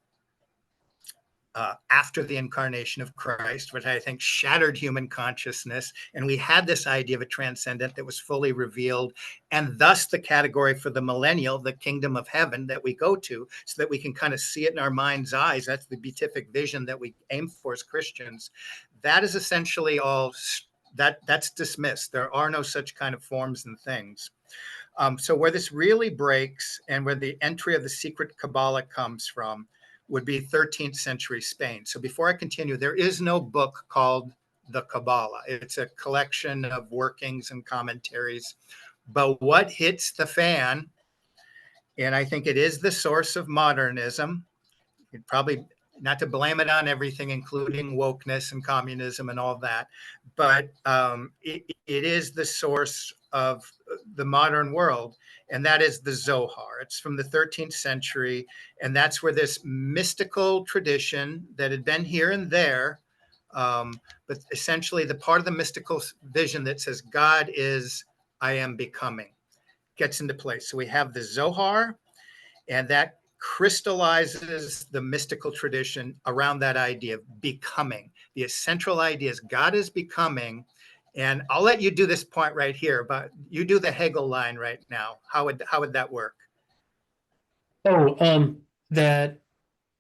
after the incarnation of Christ, which I think shattered human consciousness. And we had this idea of a transcendent that was fully revealed, and thus the category for the millennial, the kingdom of heaven that we go to, so that we can kind of see it in our mind's eyes. That's the beatific vision that we aim for as Christians. That is essentially all, that's dismissed. There are no such kind of forms and things. So where this really breaks and where the entry of the secret Cabala comes from would be 13th century Spain. So before I continue, there is no book called the Cabala. It's a collection of workings and commentaries. But what hits the fan, and I think it is the source of modernism, you'd probably, not to blame it on everything, including wokeness and communism and all that, but it is the source of the modern world, and that is the Zohar. It's from the 13th century, and that's where this mystical tradition that had been here and there, but essentially the part of the mystical vision that says God is, I am becoming, gets into place. So we have the Zohar, and that crystallizes the mystical tradition around that idea of becoming. The central idea is God is becoming. And I'll let you do this point right here, but you do the Hegel line right now. How would that work? That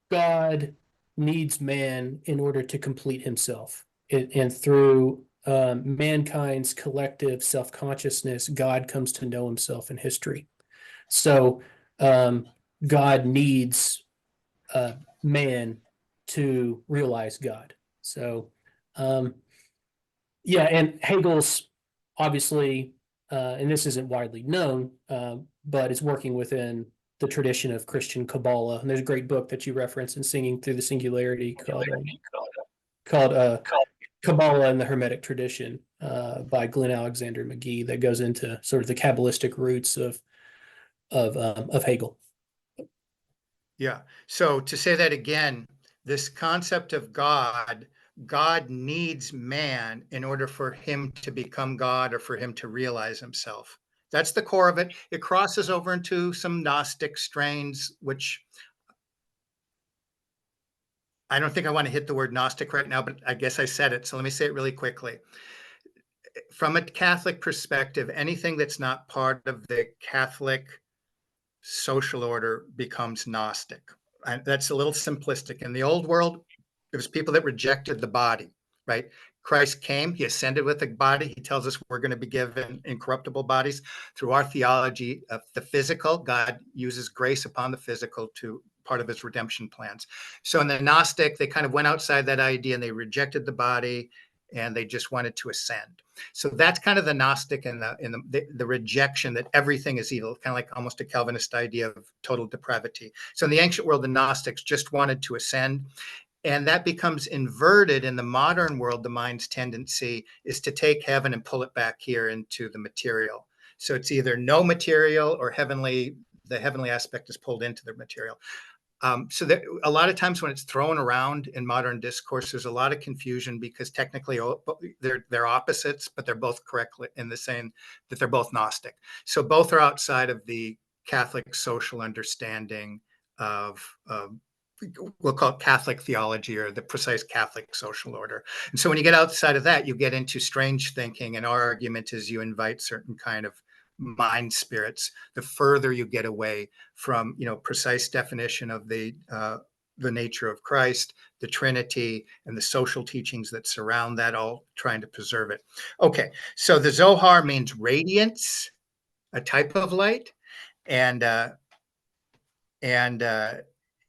God needs man in order to complete himself. And through mankind's collective self-consciousness, God comes to know himself in history. So God needs man to realize God. So yeah, and Hegel's obviously, and this isn't widely known, but is working within the tradition of Christian Kabbalah. And there's a great book that you reference in Singing Through the Singularity called Cabala and the Hermetic Tradition by Glenn Alexander McGee, that goes into sort of the Kabbalistic roots of Hegel. Yeah. So to say that again, this concept of God needs man in order for him to become God or for him to realize himself. That's the core of it. It crosses over into some Gnostic strains, which I don't think I want to hit the word Gnostic right now, but I guess I said it. So let me say it really quickly. From a Catholic perspective, anything that's not part of the Catholic social order becomes Gnostic. And that's a little simplistic. In the old world, there was people that rejected the body, right? Christ came, he ascended with the body. He tells us we're going to be given incorruptible bodies. Through our theology of the physical, God uses grace upon the physical to part of his redemption plans. So in the Gnostic, they kind of went outside that idea and they rejected the body and they just wanted to ascend. So that's kind of the Gnostic and the rejection that everything is evil, kind of like almost a Calvinist idea of total depravity. So in the ancient world, the Gnostics just wanted to ascend. And that becomes inverted in the modern world. The mind's tendency is to take heaven and pull it back here into the material. So it's either no material or the heavenly aspect is pulled into the material. So that a lot of times when it's thrown around in modern discourse, there's a lot of confusion because technically they're opposites, but they're both correct in the saying that they're both Gnostic. So both are outside of the Catholic social understanding of we'll call it Catholic theology or the precise Catholic social order. And so when you get outside of that, you get into strange thinking. And our argument is you invite certain kind of mind spirits the further you get away from precise definition of the nature of Christ, the Trinity, and the social teachings that surround that, all trying to preserve it. Okay, so the Zohar means radiance, a type of light, and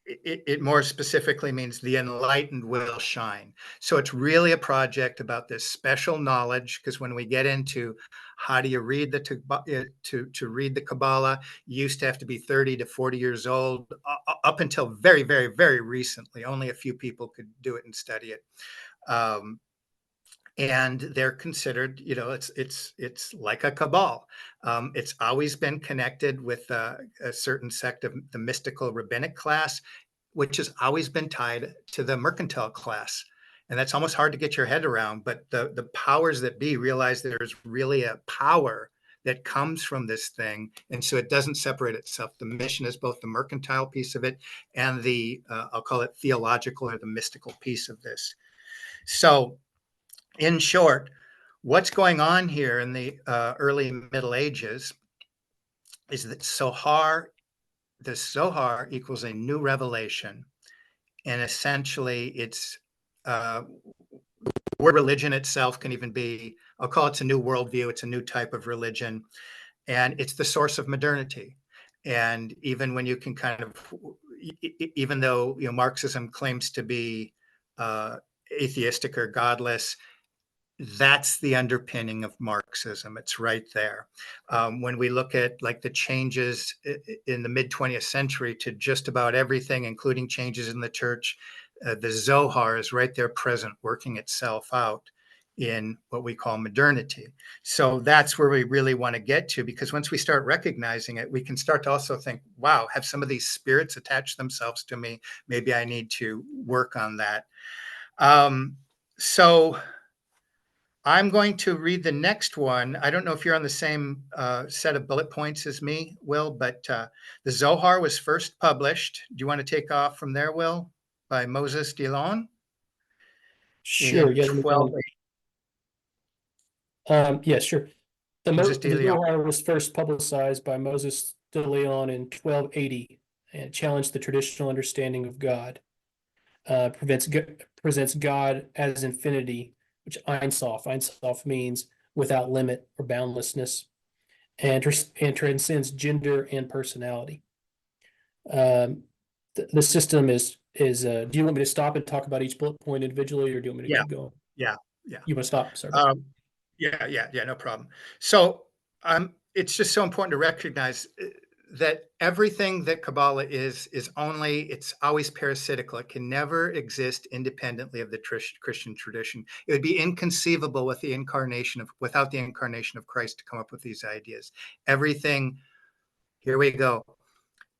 it more specifically means the enlightened will shine. So it's really a project about this special knowledge, because when we get into how do you read to read the Kabbalah, you used to have to be 30 to 40 years old. Up until very, very, very recently, only a few people could do it and study it. And they're considered, it's like a cabal. It's always been connected with a certain sect of the mystical rabbinic class, which has always been tied to the mercantile class. And that's almost hard to get your head around, but the powers that be realize there's really a power that comes from this thing. And so it doesn't separate itself. The mission is both the mercantile piece of it and the, I'll call it theological or the mystical piece of this. So in short, what's going on here in the early Middle Ages is that the Zohar equals a new revelation. And essentially it's word religion itself can even be, I'll call it a new worldview. It's a new type of religion. And it's the source of modernity. And even when you can kind of, even though Marxism claims to be atheistic or godless, that's the underpinning of Marxism. It's right there. When we look at like the changes in the mid 20th century to just about everything, including changes in the church, the Zohar is right there present, working itself out in what we call modernity. So that's where we really want to get to, because once we start recognizing it, we can start to also think, wow, have some of these spirits attach themselves to me? Maybe I need to work on that. So I'm going to read the next one. I don't know if you're on the same set of bullet points as me, Will, but the Zohar was first published. Do you want to take off from there, Will? By Moses Delon? Sure. In 12. Yeah, sure. Moses The de Leon. Zohar was first publicized by Moses de Leon in 1280 and challenged the traditional understanding of God. Presents God as infinity which Ein Soph. Ein Soph means without limit or boundlessness, and transcends gender and personality. The system is do you want me to stop and talk about each bullet point individually, or do you want me to Yeah. keep going? Yeah. You want to stop? Sorry. Yeah, no problem. So it's just so important to recognize that everything that Kabbalah is only, it's always parasitical. It can never exist independently of the Christian tradition. It would be inconceivable without the incarnation of Christ to come up with these ideas. Everything, here we go,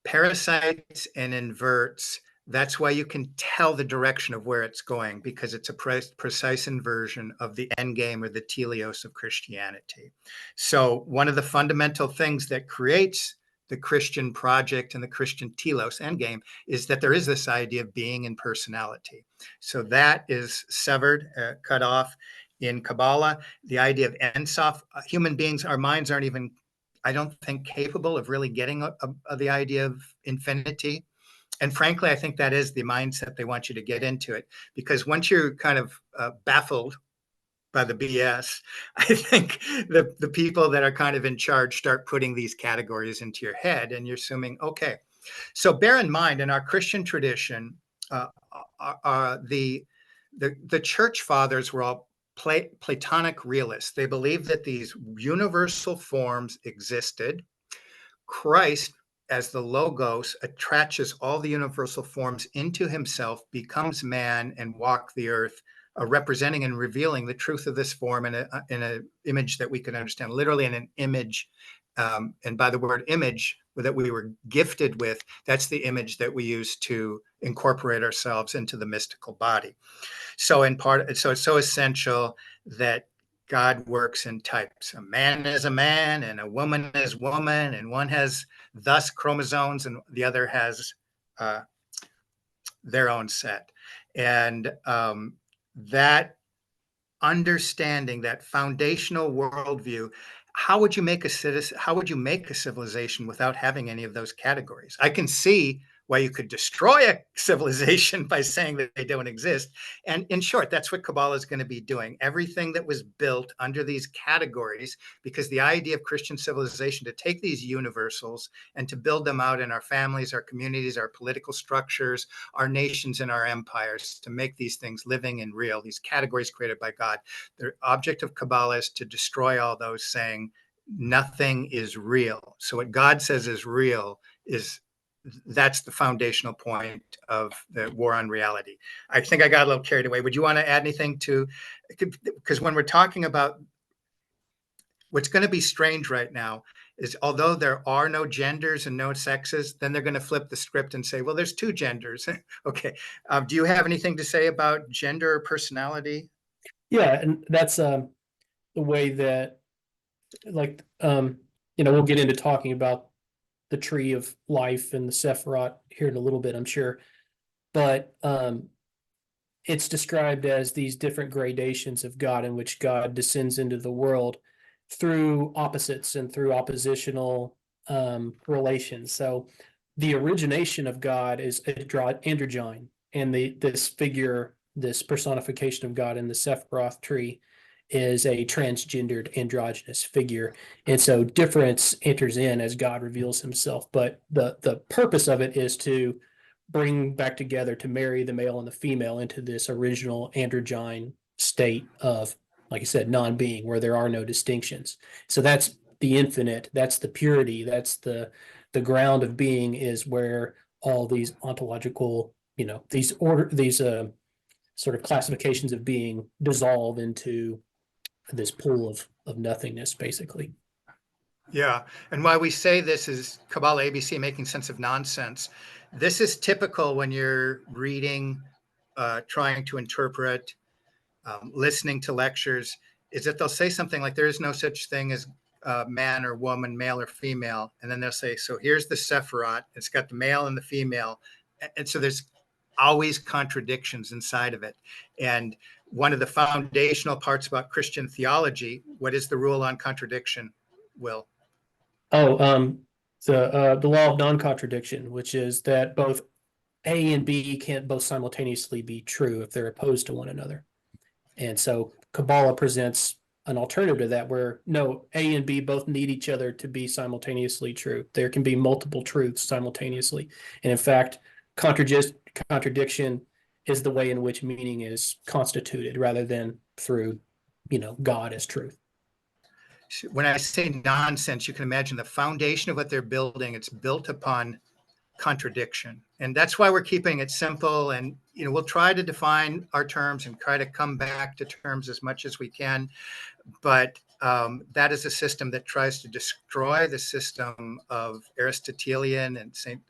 parasites and inverts. That's why you can tell the direction of where it's going, because it's a precise inversion of the end game or the teleos of Christianity. So one of the fundamental things that creates the Christian project and the Christian telos end game is that there is this idea of being and personality. So that is severed, cut off in Kabbalah. The idea of Ein Soph, human beings, our minds aren't even, I don't think, capable of really getting the idea of infinity. And frankly, I think that is the mindset they want you to get into it, because once you're kind of baffled by the BS, I think the people that are kind of in charge start putting these categories into your head, and you're assuming, okay. So bear in mind, in our Christian tradition, the church fathers were all Platonic realists. They believed that these universal forms existed. Christ, as the Logos, attaches all the universal forms into himself, becomes man, and walked the earth, representing and revealing the truth of this form in an image that we can understand, literally in an image. And by the word image that we were gifted with, that's the image that we use to incorporate ourselves into the mystical body. So it's so essential that God works in types. A man is a man and a woman is woman, and one has thus chromosomes and the other has their own set. And that understanding, that foundational worldview, how would you make a civilization without having any of those categories? I can see why you could destroy a civilization by saying that they don't exist. And in short, that's what Kabbalah is going to be doing. Everything that was built under these categories, because the idea of Christian civilization, to take these universals and to build them out in our families, our communities, our political structures, our nations, and our empires, to make these things living and real, these categories created by God. The object of Kabbalah is to destroy all those, saying nothing is real. So what God says is real that's the foundational point of the war on reality. I think I got a little carried away. Would you want to add anything to, because when we're talking about what's going to be strange right now is, although there are no genders and no sexes, then they're going to flip the script and say, well, there's two genders. Okay. Do you have anything to say about gender or personality? Yeah, and that's the way that, like, we'll get into talking about the tree of life and the Sephiroth here in a little bit, I'm sure. But it's described as these different gradations of God, in which God descends into the world through opposites and through oppositional relations. So the origination of God is androgyne, and this figure, this personification of God in the Sephiroth tree, is a transgendered androgynous figure. And so difference enters in as God reveals himself. But the purpose of it is to bring back together, to marry the male and the female into this original androgyne state of, like I said, non-being, where there are no distinctions. So that's the infinite, that's the purity, that's the ground of being, is where all these ontological, these sort of classifications of being dissolve into this pool of nothingness, basically. Yeah. And why we say this is Kabbalah ABC, making sense of nonsense. This is typical when you're reading, trying to interpret, listening to lectures, is that they'll say something like, there is no such thing as man or woman, male or female. And then they'll say, so here's the Sephiroth. It's got the male and the female. And so there's always contradictions inside of it. And one of the foundational parts about Christian theology, what is the rule on contradiction, Will? The law of non-contradiction, which is that both A and B can't both simultaneously be true if they're opposed to one another. And so Kabbalah presents an alternative to that, where no, A and B both need each other to be simultaneously true. There can be multiple truths simultaneously. And in fact, contradiction is the way in which meaning is constituted rather than through, God as truth. When I say nonsense, you can imagine the foundation of what they're building. It's built upon contradiction. And that's why we're keeping it simple. And, we'll try to define our terms and try to come back to terms as much as we can. But that is a system that tries to destroy the system of Aristotelian and St.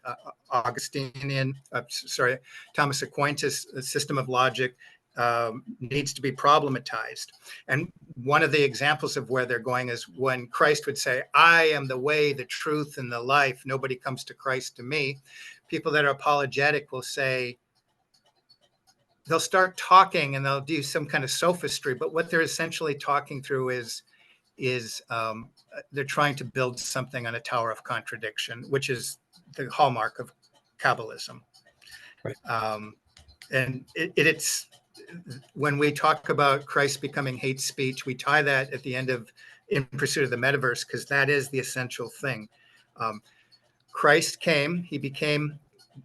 Augustinian, Thomas Aquinas' system of logic. Needs to be problematized. And one of the examples of where they're going is when Christ would say, I am the way, the truth, and the life. Nobody comes to Christ to me. People that are apologetic will say, they'll start talking and they'll do some kind of sophistry, but what they're essentially talking through is they're trying to build something on a tower of contradiction, which is the hallmark of Kabbalism. Right. And it's when we talk about Christ becoming hate speech, we tie that at the end of In Pursuit of the Metaverse, because that is the essential thing. Christ came,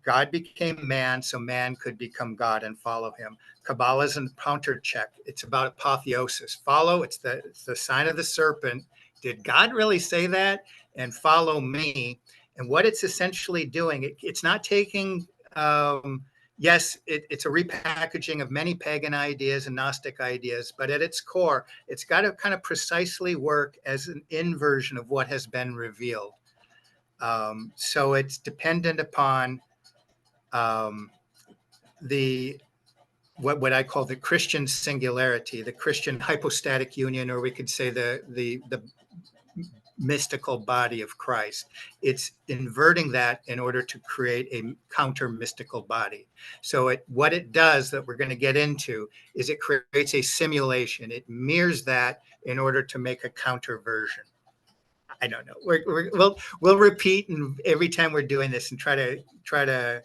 God became man, so man could become God and follow him. Kabbalah is a counter check. It's about apotheosis. Follow, it's the sign of the serpent. Did God really say that? And follow me. And what it's essentially doing, it's not taking, yes, it's a repackaging of many pagan ideas and Gnostic ideas, but at its core, it's got to kind of precisely work as an inversion of what has been revealed. So it's dependent upon what I call the Christian singularity, the Christian hypostatic union, or we could say the mystical body of Christ. It's inverting that in order to create a counter mystical body. So what it does, that we're going to get into, is it creates a simulation. It mirrors that in order to make a counter version. I don't know. We'll repeat, and every time we're doing this, and try to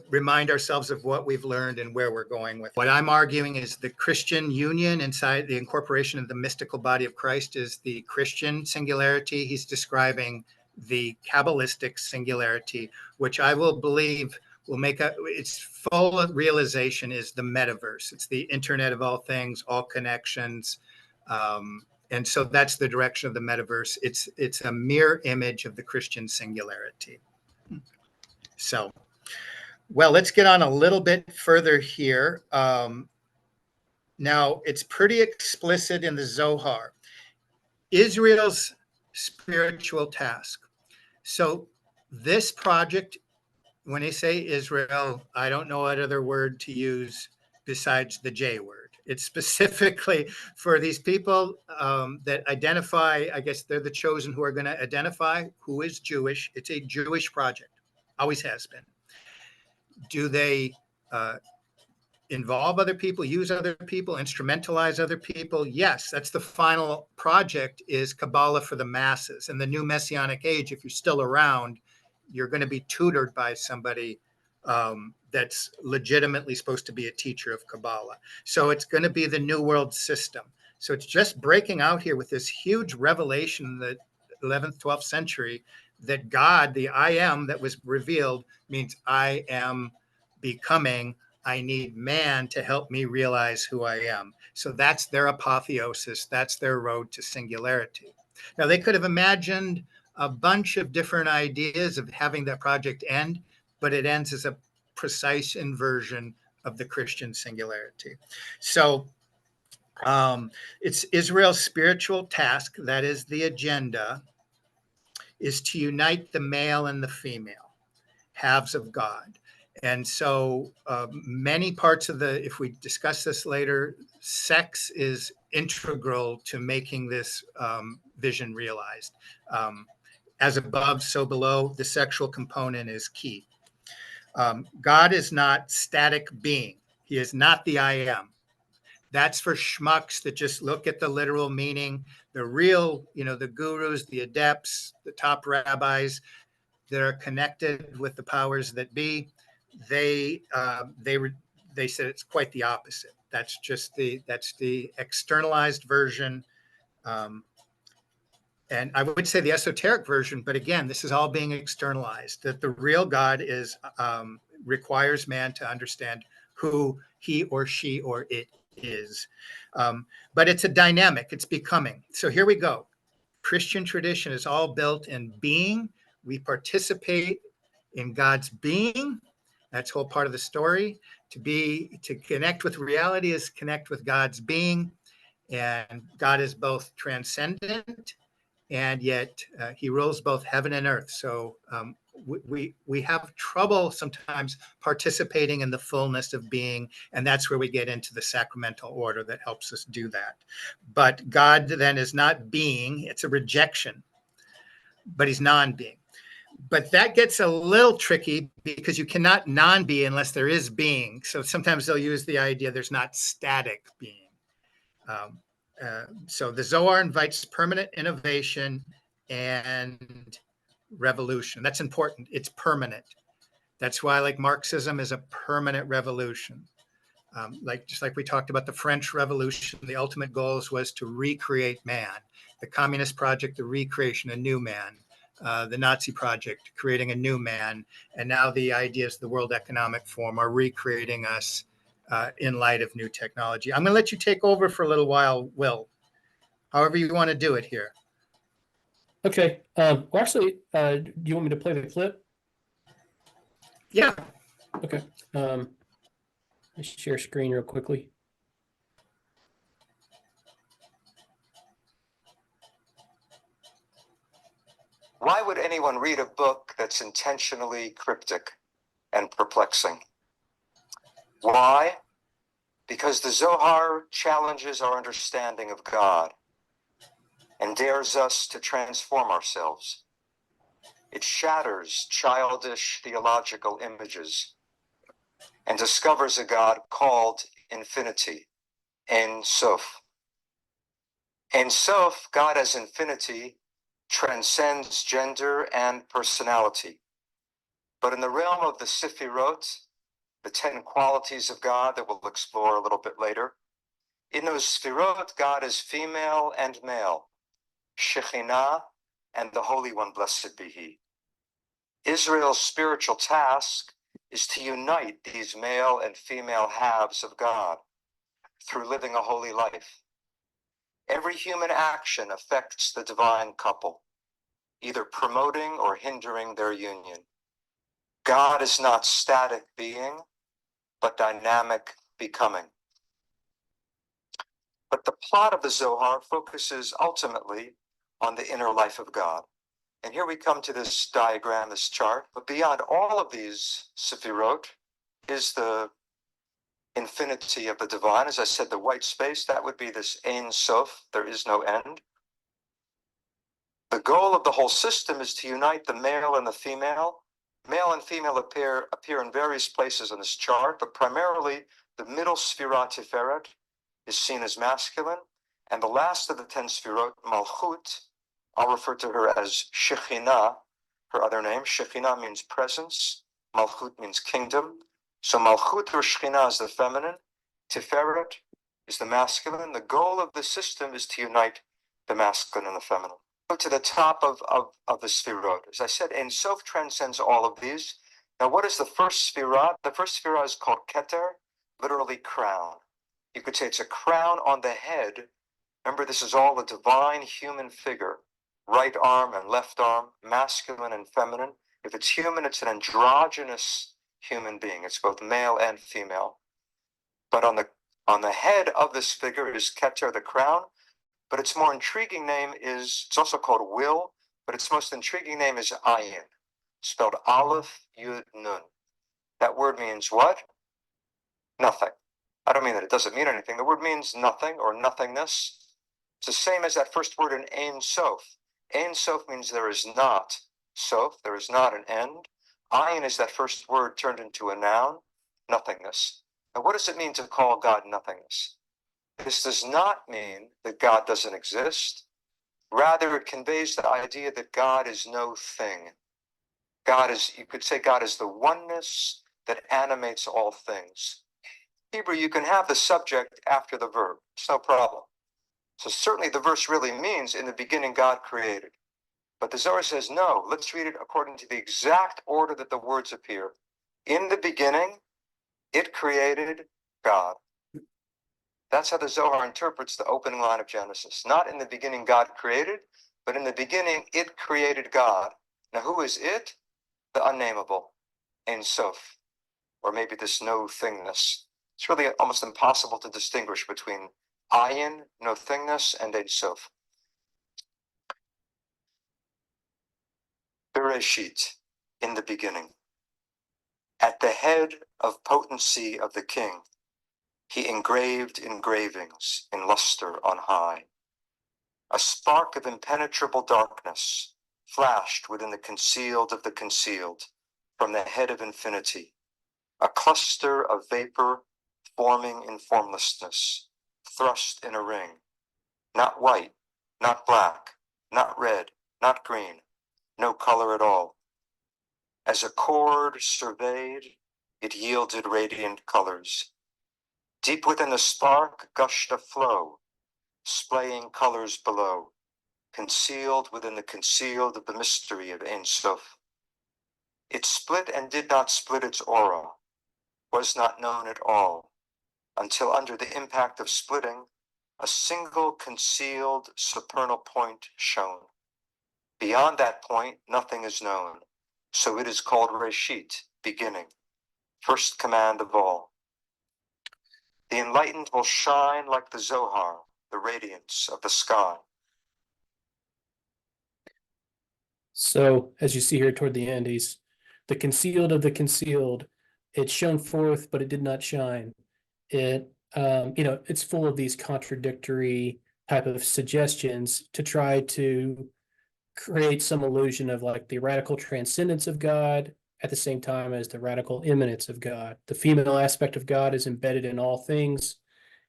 remind ourselves of what we've learned and where we're going with. What I'm arguing is the Christian union inside the incorporation of the mystical body of Christ is the Christian singularity. He's describing the cabalistic singularity, which I will believe will make its full realization is the metaverse. It's the internet of all things, all connections. And so that's the direction of the metaverse. It's a mirror image of the Christian singularity. So, well, let's get on a little bit further here. Now, it's pretty explicit in the Zohar. Israel's spiritual task. So this project, when they say Israel, I don't know what other word to use besides the J word. It's specifically for these people that identify, I guess they're the chosen who are going to identify who is Jewish. It's a Jewish project, always has been. Do they involve other people, use other people, instrumentalize other people? Yes, that's the final project, is Kabbalah for the masses. In the new Messianic age, if you're still around, you're going to be tutored by somebody that's legitimately supposed to be a teacher of Kabbalah. So it's going to be the New World System. So it's just breaking out here with this huge revelation in the 11th, 12th century that God, the I am that was revealed, means I am becoming. I need man to help me realize who I am. So that's their apotheosis. That's their road to singularity. Now, they could have imagined a bunch of different ideas of having that project end, but it ends as a precise inversion of the Christian singularity. So it's Israel's spiritual task, that is the agenda, is to unite the male and the female, halves of God. And so many parts of if we discuss this later, sex is integral to making this vision realized. As above, so below, the sexual component is key. God is not static being. He is not the I am. That's for schmucks that just look at the literal meaning. The real, the gurus, the adepts, the top rabbis that are connected with the powers that be, they said it's quite the opposite. That's just the externalized version. And I would say the esoteric version, but again, this is all being externalized, that the real God requires man to understand who he or she or it is. But it's a dynamic, it's becoming. So here we go. Christian tradition is all built in being. We participate in God's being. That's whole part of the story. To connect with reality is connect with God's being. And God is both transcendent and yet he rules both heaven and earth. So we have trouble sometimes participating in the fullness of being, and that's where we get into the sacramental order that helps us do that. But God then is not being, it's a rejection, but he's non-being. But that gets a little tricky because you cannot non-be unless there is being. So sometimes they'll use the idea there's not static being. So the Zohar invites permanent innovation and revolution. That's important. It's permanent. That's why, like, Marxism is a permanent revolution. Just like we talked about the French Revolution, the ultimate goals was to recreate man. The Communist Project, the recreation, a new man. The Nazi Project, creating a new man. And now the ideas of the World Economic Forum are recreating us in light of new technology. I'm going to let you take over for a little while, Will. However you want to do it here. Okay. Well, actually, do you want me to play the clip? Yeah. Okay. Let's share screen real quickly. Why would anyone read a book that's intentionally cryptic and perplexing? Why? Because the Zohar challenges our understanding of God and dares us to transform ourselves. It shatters childish theological images and discovers a God called infinity, Ein Soph. Ein Soph, God as infinity, transcends gender and personality. But in the realm of the Sefirot, the 10 qualities of God that we'll explore a little bit later, in those Sefirot, God is female and male, Shekhinah and the Holy One, blessed be He. Israel's spiritual task is to unite these male and female halves of God through living a holy life. Every human action affects the divine couple, either promoting or hindering their union. God is not static being, but dynamic becoming. But the plot of the Zohar focuses ultimately on the inner life of God. And here we come to this diagram, this chart. But beyond all of these Sefirot is the infinity of the divine. As I said, the white space, that would be this Ein Soph, there is no end. The goal of the whole system is to unite the male and the female. Male and female appear in various places on this chart, but primarily the middle Sefirah Tiferet is seen as masculine, and the last of the 10 Sefirot, Malchut, I'll refer to her as Shekhinah, her other name. Shekhinah means presence, Malchut means kingdom. So Malchut or Shekhinah is the feminine, Tiferet is the masculine. The goal of the system is to unite the masculine and the feminine. Go to the top of the Sefirot. As I said, Ein Soph transcends all of these. Now, what is the first Sefirah? The first Sefirah is called Keter, literally crown. You could say it's a crown on the head. Remember, this is all a divine human figure. Right arm and left arm, masculine and feminine. If it's human, it's an androgynous human being. It's both male and female. But on the head of this figure is Keter, the crown. But its more intriguing name is, it's also called will, but its most intriguing name is Ayin, spelled Aleph, Yud, Nun. That word means what? Nothing. I don't mean that it doesn't mean anything. The word means nothing or nothingness. It's the same as that first word in Ein Soph. Ein Soph means there is not Soph, there is not an end. Ayin is that first word turned into a noun, nothingness. Now, what does it mean to call God nothingness? This does not mean that God doesn't exist. Rather, it conveys the idea that God is no thing. God is, you could say God is the oneness that animates all things. Hebrew, you can have the subject after the verb. It's no problem. So certainly the verse really means, in the beginning, God created. But the Zohar says, no, let's read it according to the exact order that the words appear. In the beginning, it created God. That's how the Zohar interprets the opening line of Genesis. Not in the beginning God created, but in the beginning it created God. Now who is it? The unnameable, Ein Soph, or maybe this no thingness. It's really almost impossible to distinguish between ayin, no thingness, and Ein Soph. Bereshit, in the beginning. At the head of potency of the king, he engraved engravings in luster on high. A spark of impenetrable darkness flashed within the concealed of the concealed from the head of infinity, a cluster of vapor forming in formlessness, thrust in a ring, not white, not black, not red, not green, no color at all. As a chord surveyed, it yielded radiant colors. Deep within the spark gushed a flow, splaying colors below, concealed within the concealed of the mystery of Ein Soph. It split and did not split its aura, was not known at all, until under the impact of splitting, a single concealed supernal point shone. Beyond that point, nothing is known, so it is called Reshit, beginning, first command of all. The enlightened will shine like the Zohar, the radiance of the sky. So as you see here toward the end, he's the concealed of the concealed. It shone forth, but it did not shine. It, it's full of these contradictory type of suggestions to try to create some illusion of like the radical transcendence of God at the same time as the radical immanence of God. The female aspect of God is embedded in all things,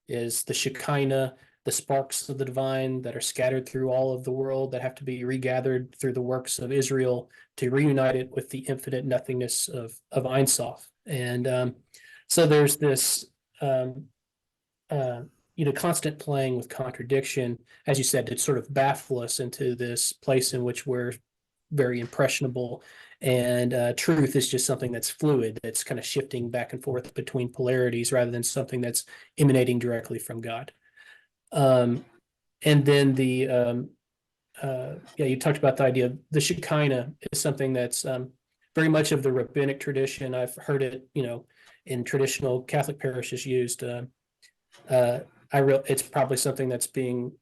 is the Shekinah, the sparks of the divine that are scattered through all of the world that have to be regathered through the works of Israel to reunite it with the infinite nothingness of Ein Soph. And so there's this constant playing with contradiction, as you said, to sort of baffle us into this place in which we're very impressionable, and truth is just something that's fluid, that's kind of shifting back and forth between polarities rather than something that's emanating directly from God. And then you talked about the idea of the Shekinah is something that's very much of the rabbinic tradition. I've heard it, in traditional Catholic parishes used. It's probably something that's being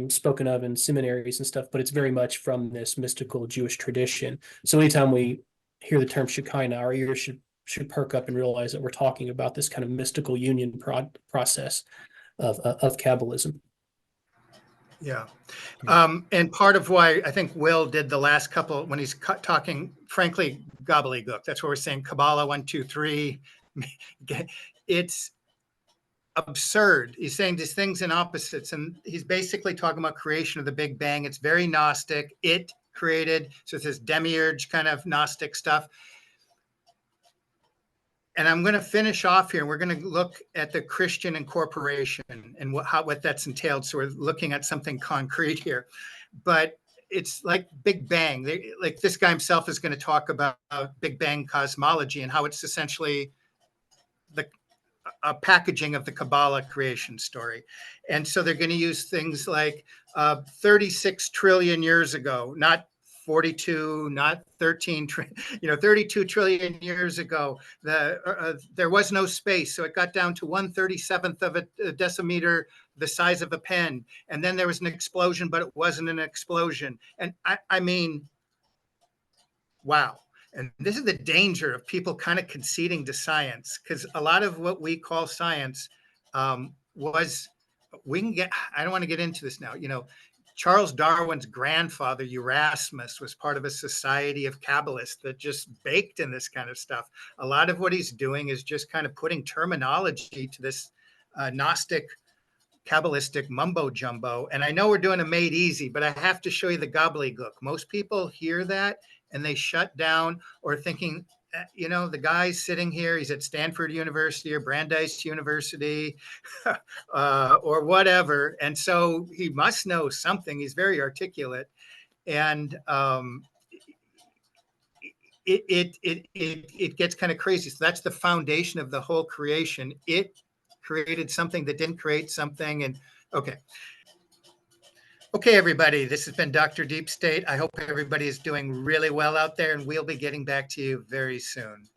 spoken of in seminaries and stuff, but it's very much from this mystical Jewish tradition. So anytime we hear the term Shekinah, our ears should perk up and realize that we're talking about this kind of mystical union process of Kabbalism. Yeah. And part of why I think Will did the last couple, when he's talking, frankly, gobbledygook, that's where we're saying Kabbalah 1, 2, 3. It's absurd. He's saying these things in opposites, and he's basically talking about creation of the Big Bang. It's very Gnostic. It created, so it's this demiurge kind of Gnostic stuff. And I'm going to finish off here, and we're going to look at the Christian incorporation and what that's entailed. So we're looking at something concrete here, but it's like Big Bang. Like this guy himself is going to talk about Big Bang cosmology and how it's essentially a packaging of the Kabbalah creation story. And so they're going to use things like 36 trillion years ago, not 42, not 13, 32 trillion years ago, there was no space. So it got down to 1/37th of a decimeter, the size of a pen. And then there was an explosion, but it wasn't an explosion. And I mean, wow. And this is the danger of people kind of conceding to science, because a lot of what we call science I don't want to get into this now. Charles Darwin's grandfather, Erasmus, was part of a society of Kabbalists that just baked in this kind of stuff. A lot of what he's doing is just kind of putting terminology to this Gnostic, Kabbalistic mumbo jumbo. And I know we're doing a made easy, but I have to show you the gobbledygook. Most people hear that and they shut down, or thinking you know, the guy's sitting here, he's at Stanford University or Brandeis University or whatever. And so he must know something. He's very articulate. And it gets kind of crazy. So that's the foundation of the whole creation. It created something that didn't create something. And okay. Okay, everybody, this has been Dr. Deep State. I hope everybody is doing really well out there, and we'll be getting back to you very soon.